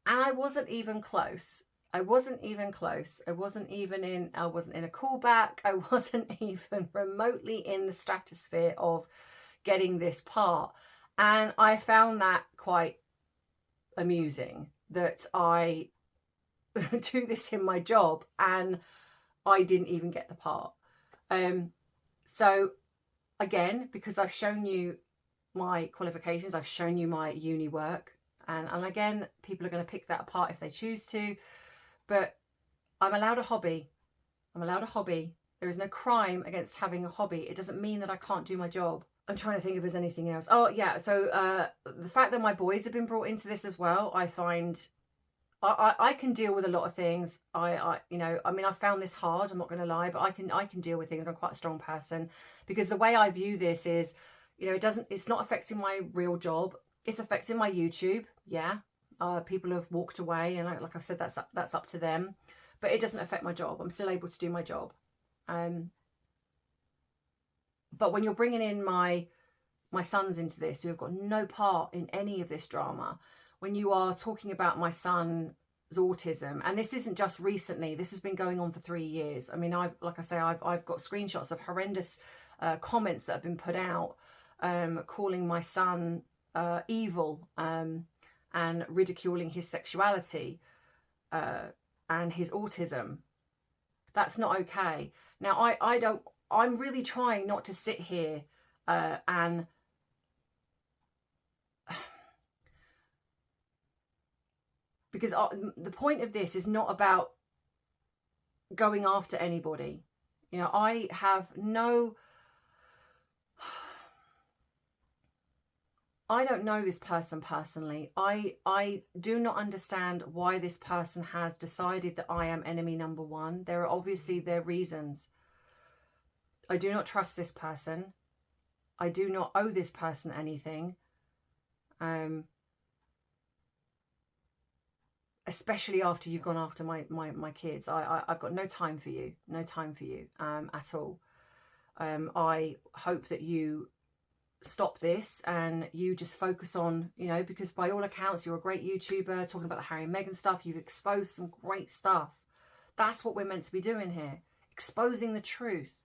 And I wasn't even close. I wasn't even close. I wasn't in a callback. I wasn't even remotely in the stratosphere of getting this part. And I found that quite amusing, that I do this in my job and I didn't even get the part. So again, because I've shown you my qualifications, I've shown you my uni work, and again, people are going to pick that apart if they choose to. But I'm allowed a hobby. I'm allowed a hobby. There is no crime against having a hobby. It doesn't mean that I can't do my job. I'm trying to think if there's anything else. Oh, yeah. So the fact that my boys have been brought into this as well, I find I can deal with a lot of things. You know, I mean, I found this hard, I'm not going to lie, but I can deal with things. I'm quite a strong person, because the way I view this is, you know, it's not affecting my real job. It's affecting my YouTube. Yeah. People have walked away, and like I've said, that's up to them, but it doesn't affect my job. I'm still able to do my job. But when you're bringing in my sons into this, who have got no part in any of this drama, when you are talking about my son's autism, and this isn't just recently, this has been going on for 3 years. I mean, I've got screenshots of horrendous comments that have been put out, calling my son evil, and ridiculing his sexuality and his autism. That's not okay. Now, I'm really trying not to sit here and because the point of this is not about going after anybody. You know, I have no... I don't know this person personally. I do not understand why this person has decided that I am enemy number one. There are obviously their reasons. I do not trust this person. I do not owe this person anything. Especially after you've gone after my kids. I've got no time for you. No time for you at all. I hope that you stop this and you just focus on, you know, because by all accounts you're a great YouTuber talking about the Harry and Meghan stuff. You've exposed some great stuff. That's what we're meant to be doing here, exposing the truth.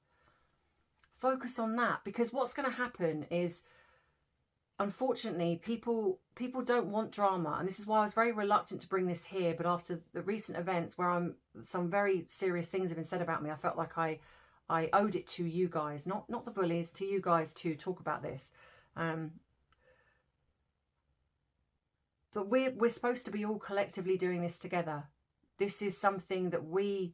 Focus on that, because what's going to happen is, unfortunately, people don't want drama, and this is why I was very reluctant to bring this here. But after the recent events where some very serious things have been said about me, I felt like I owed it to you guys, not the bullies, to you guys, to talk about this. But we're supposed to be all collectively doing this together. This is something that we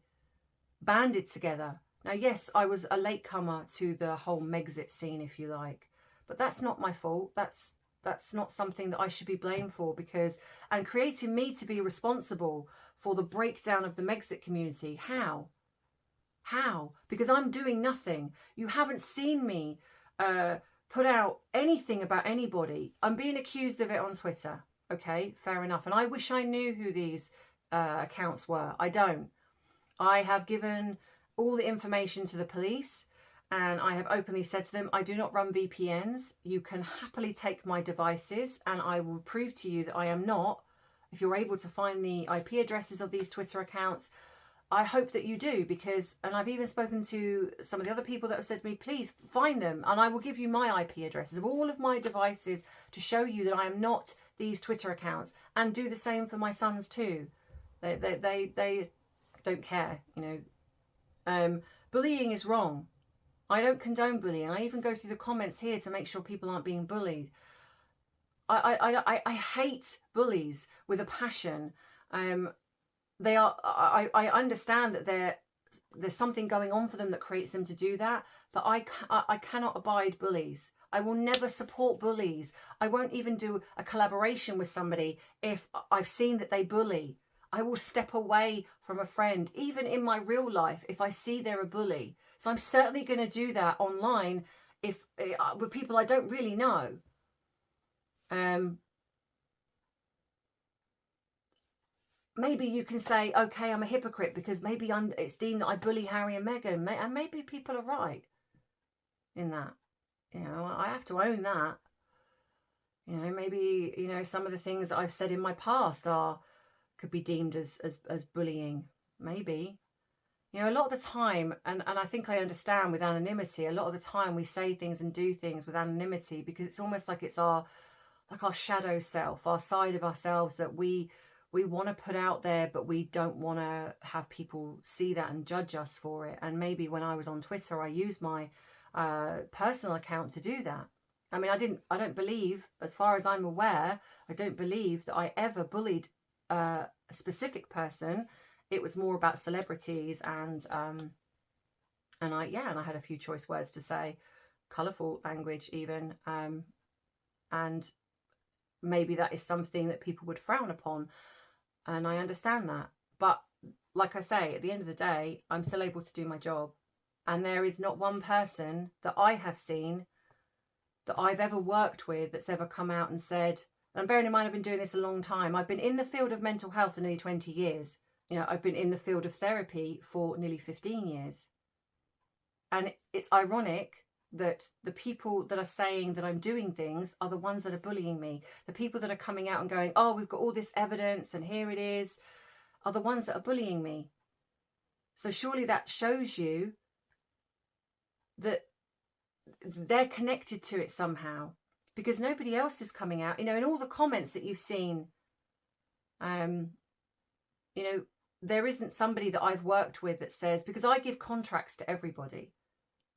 banded together. Now, yes, I was a latecomer to the whole Megxit scene, if you like, but that's not my fault. That's that's not something that I should be blamed for, because, and creating me to be responsible for the breakdown of the Megxit community. How? Because I'm doing nothing. You haven't seen me put out anything about anybody. I'm being accused of it on Twitter. Okay, fair enough. And I wish I knew who these accounts were. I don't. I have given all the information to the police, and I have openly said to them, I do not run VPNs. You can happily take my devices, and I will prove to you that I am not. If you're able to find the IP addresses of these Twitter accounts, I hope that you do, because, and I've even spoken to some of the other people that have said to me, please find them and I will give you my IP addresses of all of my devices to show you that I am not these Twitter accounts, and do the same for my sons too. They don't care, you know. Bullying is wrong. I don't condone bullying. I even go through the comments here to make sure people aren't being bullied. I hate bullies with a passion. They are. I understand that there's something going on for them that creates them to do that, but I cannot abide bullies. I will never support bullies. I won't even do a collaboration with somebody if I've seen that they bully. I will step away from a friend, even in my real life, if I see they're a bully. So I'm certainly going to do that online if with people I don't really know. Maybe you can say, okay, I'm a hypocrite because maybe it's deemed that I bully Harry and Meghan, and maybe people are right in that. You know, I have to own that. You know, maybe, you know, some of the things that I've said in my past could be deemed as bullying. Maybe. You know, a lot of the time, and I think I understand with anonymity, a lot of the time we say things and do things with anonymity because it's almost like it's our shadow self, our side of ourselves that we want to put out there, but we don't want to have people see that and judge us for it. And maybe when I was on Twitter, I used my personal account to do that. I mean, I don't believe, as far as I'm aware, I don't believe that I ever bullied a specific person. It was more about celebrities, and I had a few choice words to say, colourful language even, and maybe that is something that people would frown upon. And I understand that. But like I say, at the end of the day, I'm still able to do my job. And there is not one person that I have seen that I've ever worked with that's ever come out and said, and bearing in mind I've been doing this a long time, I've been in the field of mental health for nearly 20 years. You know, I've been in the field of therapy for nearly 15 years. And it's ironic that the people that are saying that I'm doing things are the ones that are bullying me. The people that are coming out and going, oh, we've got all this evidence and here it is, are the ones that are bullying me. So surely that shows you that they're connected to it somehow, because nobody else is coming out. You know, in all the comments that you've seen, you know, there isn't somebody that I've worked with that says, because I give contracts to everybody.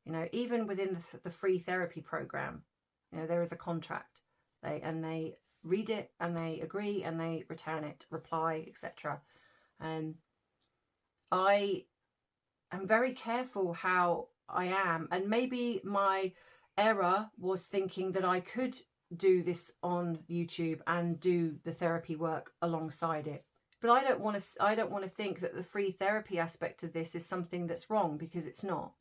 You know, even within the free therapy program, you know, there is a contract. They read it and they agree and they return it, reply, etc. And I am very careful how I am. And maybe my error was thinking that I could do this on YouTube and do the therapy work alongside it. But I don't want to think that the free therapy aspect of this is something that's wrong, because it's not.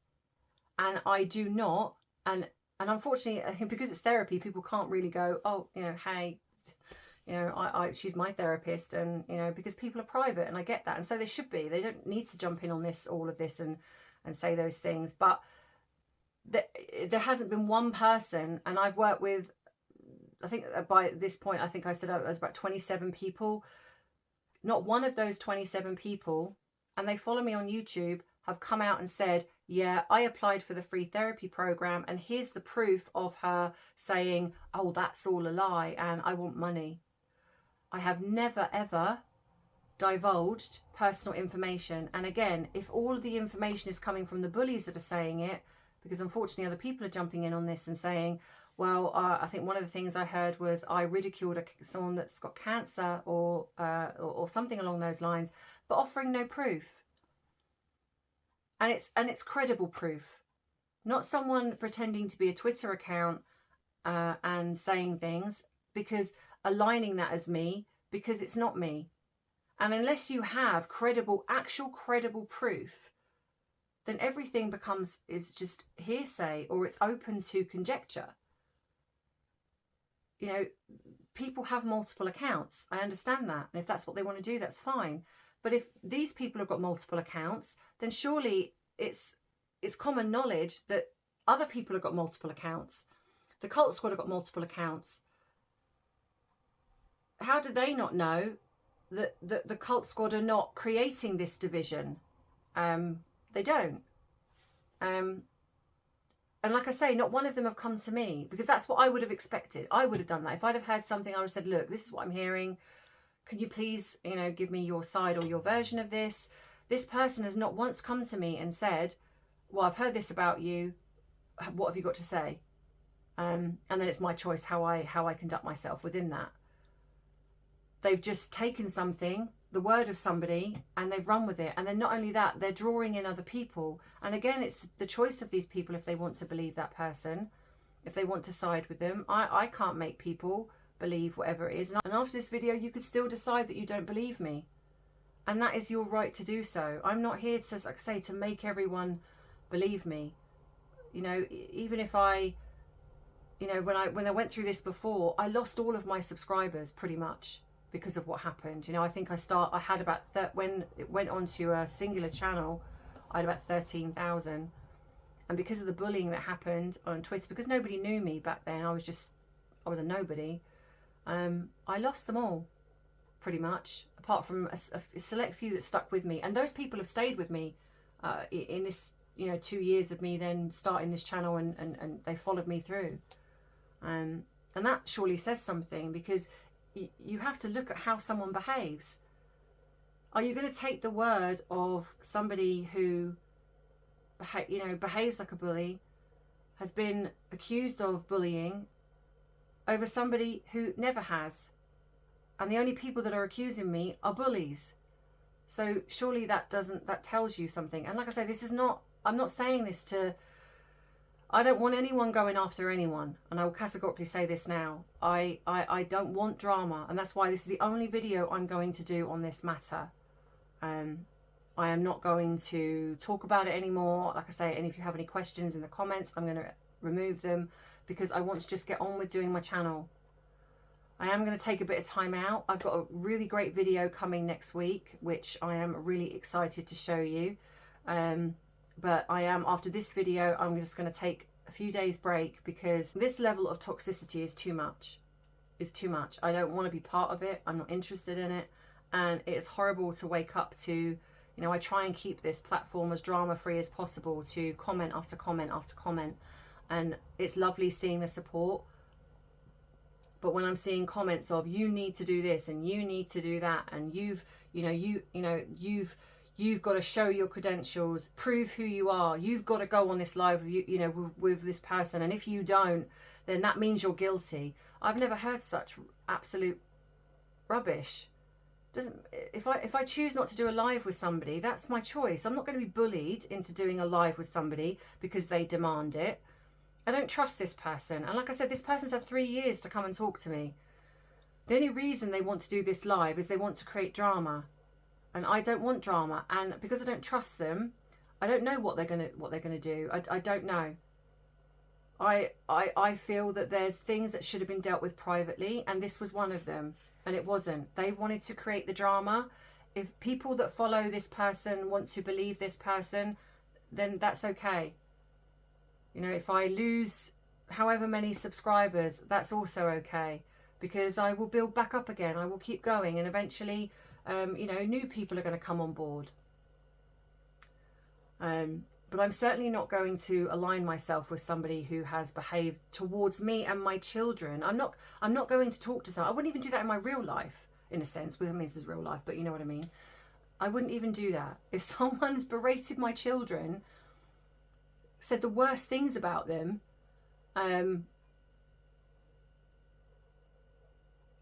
And I do not, and unfortunately, because it's therapy, people can't really go, oh, you know, hey, you know, she's my therapist, and, you know, because people are private, and I get that, and so they should be. They don't need to jump in on all of this and say those things. But there hasn't been one person, and I've worked with, I think by this point, I think I said it was about 27 people. Not one of those 27 people, and they follow me on YouTube, have come out and said, yeah, I applied for the free therapy program and here's the proof of her saying, oh, that's all a lie and I want money. I have never, ever divulged personal information. And again, if all of the information is coming from the bullies that are saying it, because unfortunately other people are jumping in on this and saying, well, I think one of the things I heard was I ridiculed someone that's got cancer or something along those lines, but offering no proof. And it's credible proof, not someone pretending to be a Twitter account and saying things. because aligning that as me, because it's not me. And unless you have credible, actual credible proof, then everything is just hearsay, or it's open to conjecture. You know, people have multiple accounts. I understand that. And if that's what they want to do, that's fine. But if these people have got multiple accounts, then surely it's common knowledge that other people have got multiple accounts. The Cult Squad have got multiple accounts. How do they not know that the Cult Squad are not creating this division? They don't. And like I say, not one of them have come to me, because that's what I would have expected. I would have done that. If I'd have heard something, I would have said, look, this is what I'm hearing. Can you please, you know, give me your side or your version of this? This person has not once come to me and said, well, I've heard this about you. What have you got to say? And then it's my choice how I conduct myself within that. They've just taken something, the word of somebody, and they've run with it. And then not only that, they're drawing in other people. And again, it's the choice of these people if they want to believe that person, if they want to side with them. I can't make people believe whatever it is. And after this video, you could still decide that you don't believe me. And that is your right to do so. I'm not here to, like I say, to make everyone believe me. You know, even if I, you know, when I went through this before, I lost all of my subscribers pretty much because of what happened. You know, I think I had about, when it went onto a singular channel, I had about 13,000. And because of the bullying that happened on Twitter, because nobody knew me back then, I was a nobody, I lost them all, pretty much, apart from a select few that stuck with me. And those people have stayed with me in this, you know, 2 years of me then starting this channel, and they followed me through. And that surely says something, because you have to look at how someone behaves. Are you going to take the word of somebody who, you know, behaves like a bully, has been accused of bullying, over somebody who never has? And the only people that are accusing me are bullies. So surely that tells you something. And like I say, I'm not saying this to, I don't want anyone going after anyone, and I will categorically say this now. I don't want drama, and that's why this is the only video I'm going to do on this matter. I am not going to talk about it anymore. Like I say, and if you have any questions in the comments, I'm going to remove them, because I want to just get on with doing my channel. I am going to take a bit of time out. I've got a really great video coming next week, which I am really excited to show you. But after this video, I'm just going to take a few days break, because this level of toxicity is too much. It's too much. I don't want to be part of it. I'm not interested in it. And it is horrible to wake up to, you know, I try and keep this platform as drama-free as possible, to comment after comment after comment. And it's lovely seeing the support. But when I'm seeing comments of, you need to do this and you need to do that, and you've got to show your credentials, prove who you are, you've got to go on this live, with this person, and if you don't, then that means you're guilty. I've never heard such absolute rubbish. If I choose not to do a live with somebody, that's my choice. I'm not going to be bullied into doing a live with somebody because they demand it. I don't trust this person. And like I said, this person's had 3 years to come and talk to me. The only reason they want to do this live is they want to create drama. And I don't want drama. And because I don't trust them, I don't know what they're gonna do. I don't know. I feel that there's things that should have been dealt with privately, and this was one of them. And it wasn't. They wanted to create the drama. If people that follow this person want to believe this person, then that's okay. You know, if I lose however many subscribers, that's also okay, because I will build back up again. I will keep going, and eventually, new people are going to come on board. But I'm certainly not going to align myself with somebody who has behaved towards me and my children. I'm not going to talk to someone. I wouldn't even do that in my real life, in a sense. Well, I mean, this is real life, but you know what I mean. I wouldn't even do that. If someone's berated my children, said the worst things about them, and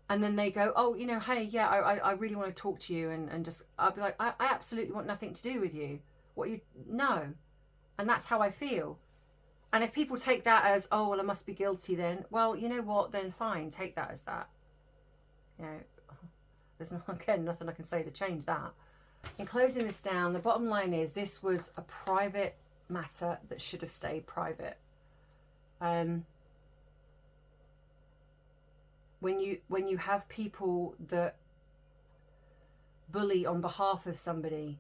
then they go, oh, hey, yeah, I really want to talk to you, and just, I'll be like, I absolutely want nothing to do with you. No. And that's how I feel. And if people take that as, oh, well, I must be guilty then, well, you know what, then fine, take that as that. You know, there's no, again, nothing I can say to change that. In closing this down, the bottom line is this was a private matter that should have stayed private. When you have people that bully on behalf of somebody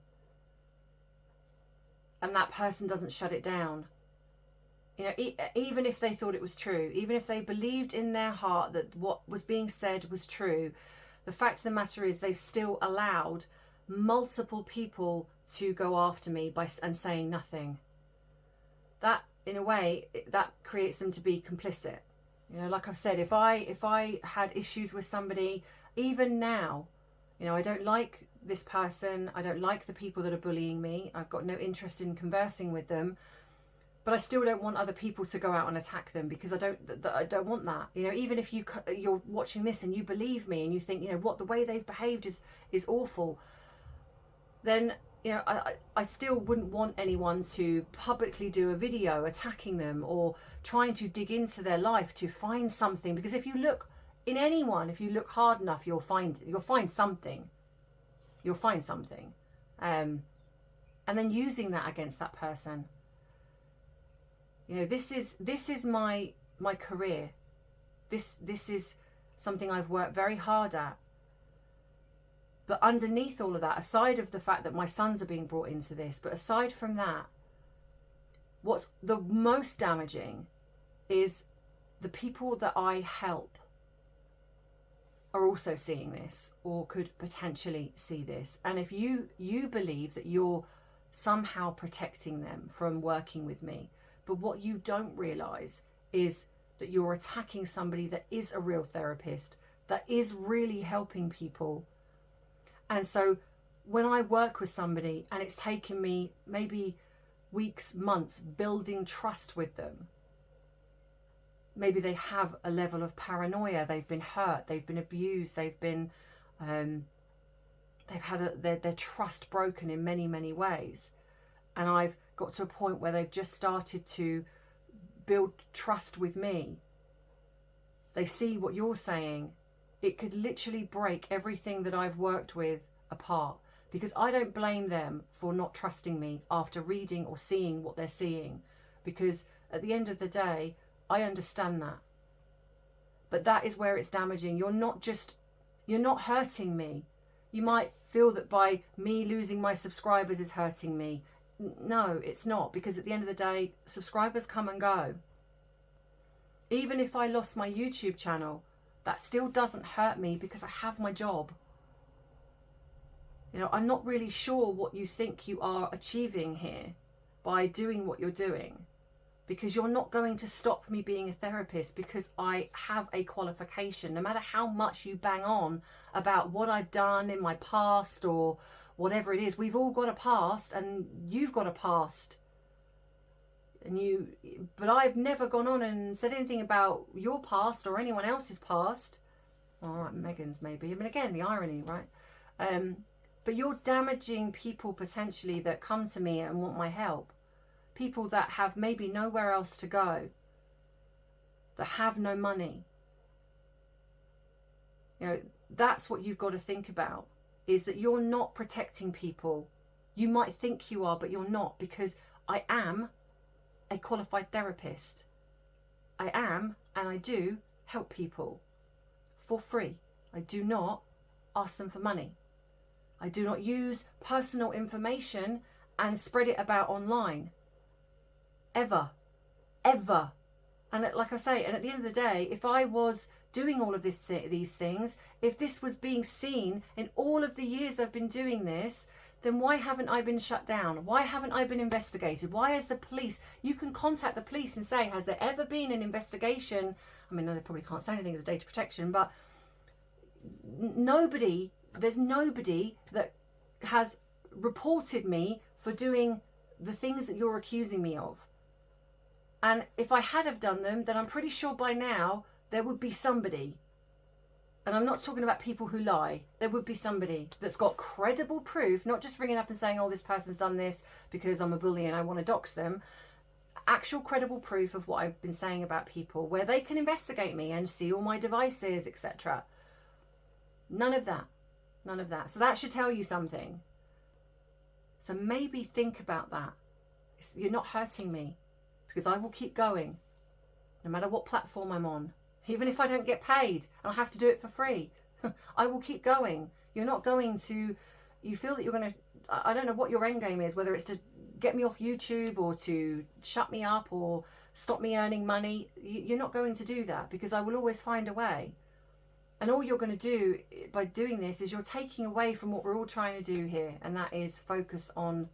and that person doesn't shut it down, you know, even if they thought it was true, even if they believed in their heart that what was being said was true, the fact of the matter is they've still allowed multiple people to go after me and saying nothing. That, in a way, that creates them to be complicit. You know, like I've said, if I had issues with somebody, even now, you know, I don't like this person, I don't like the people that are bullying me, I've got no interest in conversing with them, but I still don't want other people to go out and attack them, because I don't want that. You know, even if you're watching this and you believe me and you think, you know, what, the way they've behaved is awful, then, you know, I still wouldn't want anyone to publicly do a video attacking them or trying to dig into their life to find something. Because if you look in anyone, if you look hard enough, you'll find something. You'll find something, and then using that against that person. You know, this is my career. This is something I've worked very hard at. But underneath all of that, aside of the fact that my sons are being brought into this, but aside from that, what's the most damaging is the people that I help are also seeing this, or could potentially see this. And if you believe that you're somehow protecting them from working with me, but what you don't realize is that you're attacking somebody that is a real therapist, that is really helping people. And so when I work with somebody and it's taken me maybe weeks, months building trust with them, maybe they have a level of paranoia, they've been hurt, they've been abused, they've had their trust broken in many, many ways. And I've got to a point where they've just started to build trust with me. They see what you're saying. It could literally break everything that I've worked with apart, because I don't blame them for not trusting me after reading or seeing what they're seeing, because at the end of the day, I understand that. But that is where it's damaging. You're not hurting me. You might feel that by me losing my subscribers is hurting me. No, it's not, because at the end of the day, subscribers come and go. Even if I lost my YouTube channel, that still doesn't hurt me, because I have my job. You know, I'm not really sure what you think you are achieving here by doing what you're doing, because you're not going to stop me being a therapist because I have a qualification. No matter how much you bang on about what I've done in my past or whatever it is, we've all got a past, and you've got a past. But I've never gone on and said anything about your past or anyone else's past. All right, Megan's maybe. I mean, again, the irony, right? But you're damaging people potentially that come to me and want my help. People that have maybe nowhere else to go, that have no money. You know, that's what you've got to think about, is that you're not protecting people. You might think you are, but you're not, because I am a qualified therapist. I am, and I do help people for free. I do not ask them for money. I do not use personal information and spread it about online. Ever. And like I say, and at the end of the day, if I was doing all of these things, if this was being seen in all of the years I've been doing this, then why haven't I been shut down? Why haven't I been investigated? Why is the police? You can contact the police and say, has there ever been an investigation? I mean, no, they probably can't say anything as a data protection, but there's nobody that has reported me for doing the things that you're accusing me of. And if I had have done them, then I'm pretty sure by now there would be somebody. And I'm not talking about people who lie. There would be somebody that's got credible proof, not just ringing up and saying, oh, this person's done this because I'm a bully and I want to dox them. actual credible proof of what I've been saying about people, where they can investigate me and see all my devices, etc. None of that. None of that. So that should tell you something. So maybe think about that. You're not hurting me, because I will keep going no matter what platform I'm on. Even if I don't get paid and I have to do it for free, I will keep going. You're not going to, you feel that you're going to, I don't know what your end game is, whether it's to get me off YouTube or to shut me up or stop me earning money. You're not going to do that, because I will always find a way. And all you're going to do by doing this is you're taking away from what we're all trying to do here, and that is focus on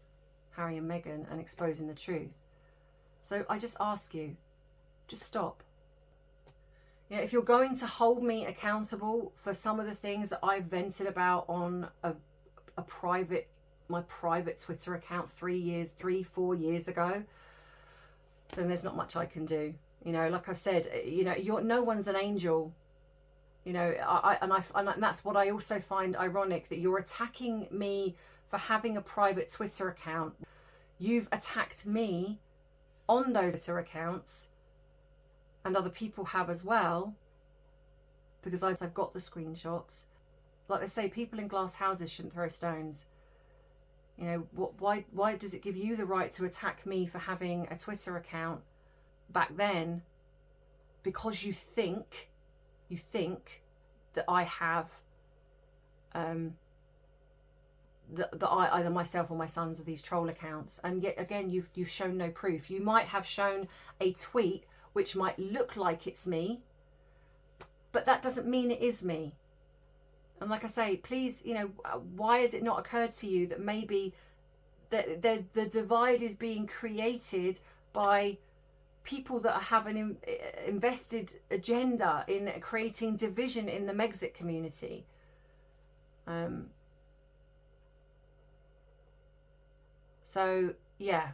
Harry and Meghan and exposing the truth. So I just ask you, just stop. You know, if you're going to hold me accountable for some of the things that I've vented about on my private Twitter account 4 years ago, then there's not much I can do. You know, like I said, you know, no one's an angel. You know, and that's what I also find ironic, that you're attacking me for having a private Twitter account. You've attacked me on those Twitter accounts, and other people have as well, because I've got the screenshots. Like they say, people in glass houses shouldn't throw stones. You know, why does it give you the right to attack me for having a Twitter account back then? Because you think that I have that I, either myself or my sons, are these troll accounts, and yet again you've shown no proof. You might have shown a tweet which might look like it's me, but that doesn't mean it is me. And like I say, please, you know, why has it not occurred to you that maybe the divide is being created by people that have an invested agenda in creating division in the Megxit community? So yeah.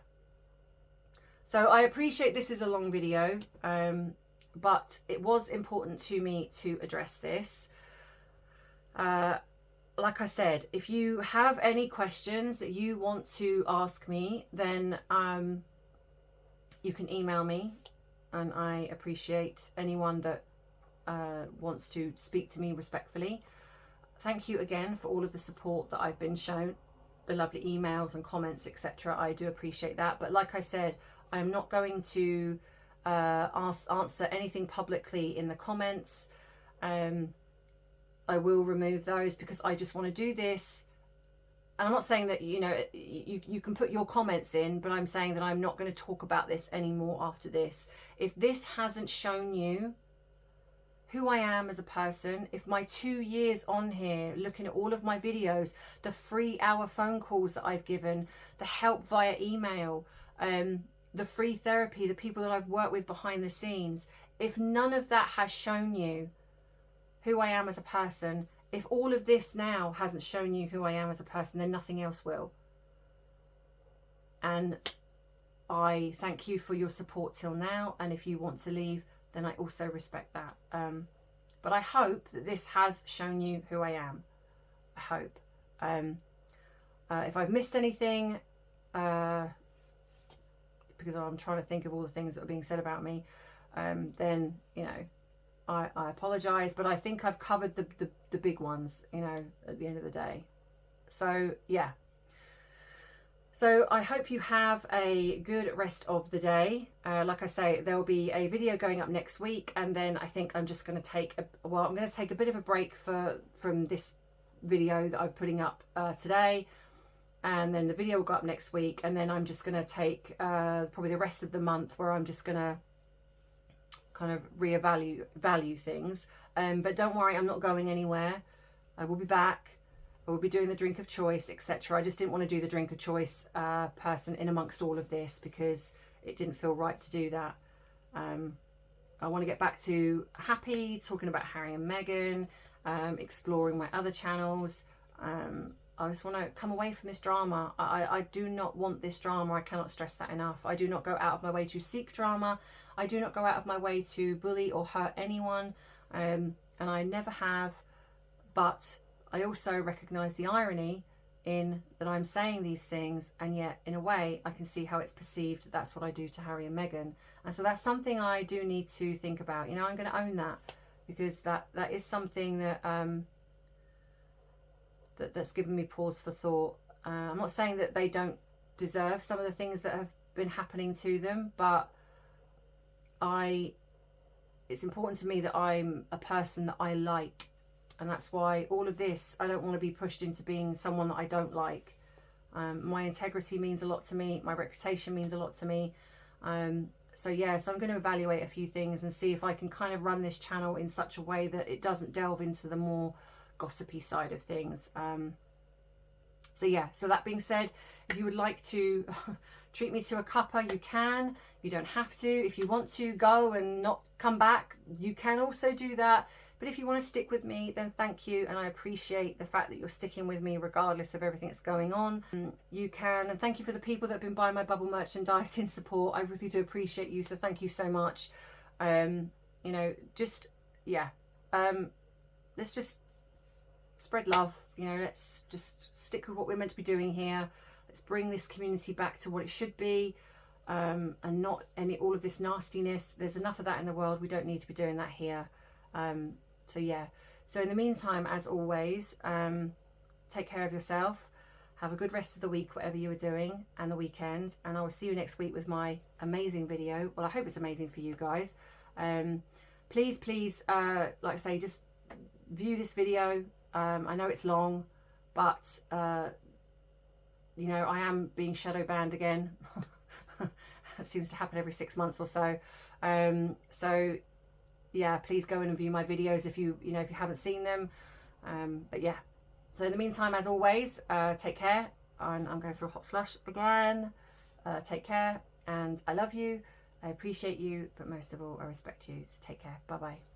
So I appreciate this is a long video, but it was important to me to address this. Like I said, if you have any questions that you want to ask me, then you can email me, and I appreciate anyone that wants to speak to me respectfully. Thank you again for all of the support that I've been shown, the lovely emails and comments, etc. I do appreciate that. But like I said, I'm not going to answer anything publicly in the comments. I will remove those, because I just want to do this. And I'm not saying that, you know, you can put your comments in, but I'm saying that I'm not going to talk about this anymore after this. If this hasn't shown you who I am as a person, if my 2 years on here, looking at all of my videos, the 3-hour phone calls that I've given, the help via email, the free therapy, the people that I've worked with behind the scenes, if none of that has shown you who I am as a person, if all of this now hasn't shown you who I am as a person, then nothing else will. And I thank you for your support till now, and if you want to leave, then I also respect that. But I hope that this has shown you who I am. I hope. If I've missed anything, because I'm trying to think of all the things that are being said about me, then, you know, I apologise, but I think I've covered the big ones, you know, at the end of the day. So yeah. So I hope you have a good rest of the day. Like I say, there will be a video going up next week, and then I think I'm just going to take I'm going to take a bit of a break from this video that I'm putting up today, and then the video will go up next week, and then I'm just going to take probably the rest of the month where I'm just going to kind of value things. But don't worry, I'm not going anywhere. I will be back. I will be doing the drink of choice, etc. I just didn't want to do the drink of choice person in amongst all of this, because it didn't feel right to do that. I want to get back to happy, talking about Harry and Meghan, exploring my other channels. I just want to come away from this drama. I do not want this drama. I cannot stress that enough. I do not go out of my way to seek drama. I do not go out of my way to bully or hurt anyone. And I never have. But I also recognise the irony in that I'm saying these things, and yet in a way I can see how it's perceived that that's what I do to Harry and Meghan. And so that's something I do need to think about. You know, I'm going to own that, because that is something that that's given me pause for thought. I'm not saying that they don't deserve some of the things that have been happening to them, but it's important to me that I'm a person that I like, and that's why all of this, I don't want to be pushed into being someone that I don't like. My integrity means a lot to me, my reputation means a lot to me. So yeah, so I'm going to evaluate a few things and see if I can kind of run this channel in such a way that it doesn't delve into the more gossipy side of things. So yeah, so that being said, if you would like to treat me to a cuppa, you can. You don't have to. If you want to go and not come back, you can also do that. But if you want to stick with me, then thank you. And I appreciate the fact that you're sticking with me regardless of everything that's going on. You can. And thank you for the people that have been buying my bubble merchandise in support. I really do appreciate you. So thank you so much. You know, just, yeah. Let's just spread love. You know, let's just stick with what we're meant to be doing here. Let's bring this community back to what it should be, and not all of this nastiness. There's enough of that in the world. We don't need to be doing that here. So yeah, so in the meantime, as always, take care of yourself. Have a good rest of the week, whatever you are doing, and the weekend, and I will see you next week with my amazing video. Well, I hope it's amazing for you guys. Please, like I say, just view this video. I know it's long, but you know, I am being shadow banned again. It seems to happen every 6 months or so. So yeah, please go in and view my videos if you haven't seen them. But yeah, so in the meantime, as always, take care. I'm going for a hot flush again. Take care, and I love you. I appreciate you, but most of all, I respect you. So take care. Bye bye.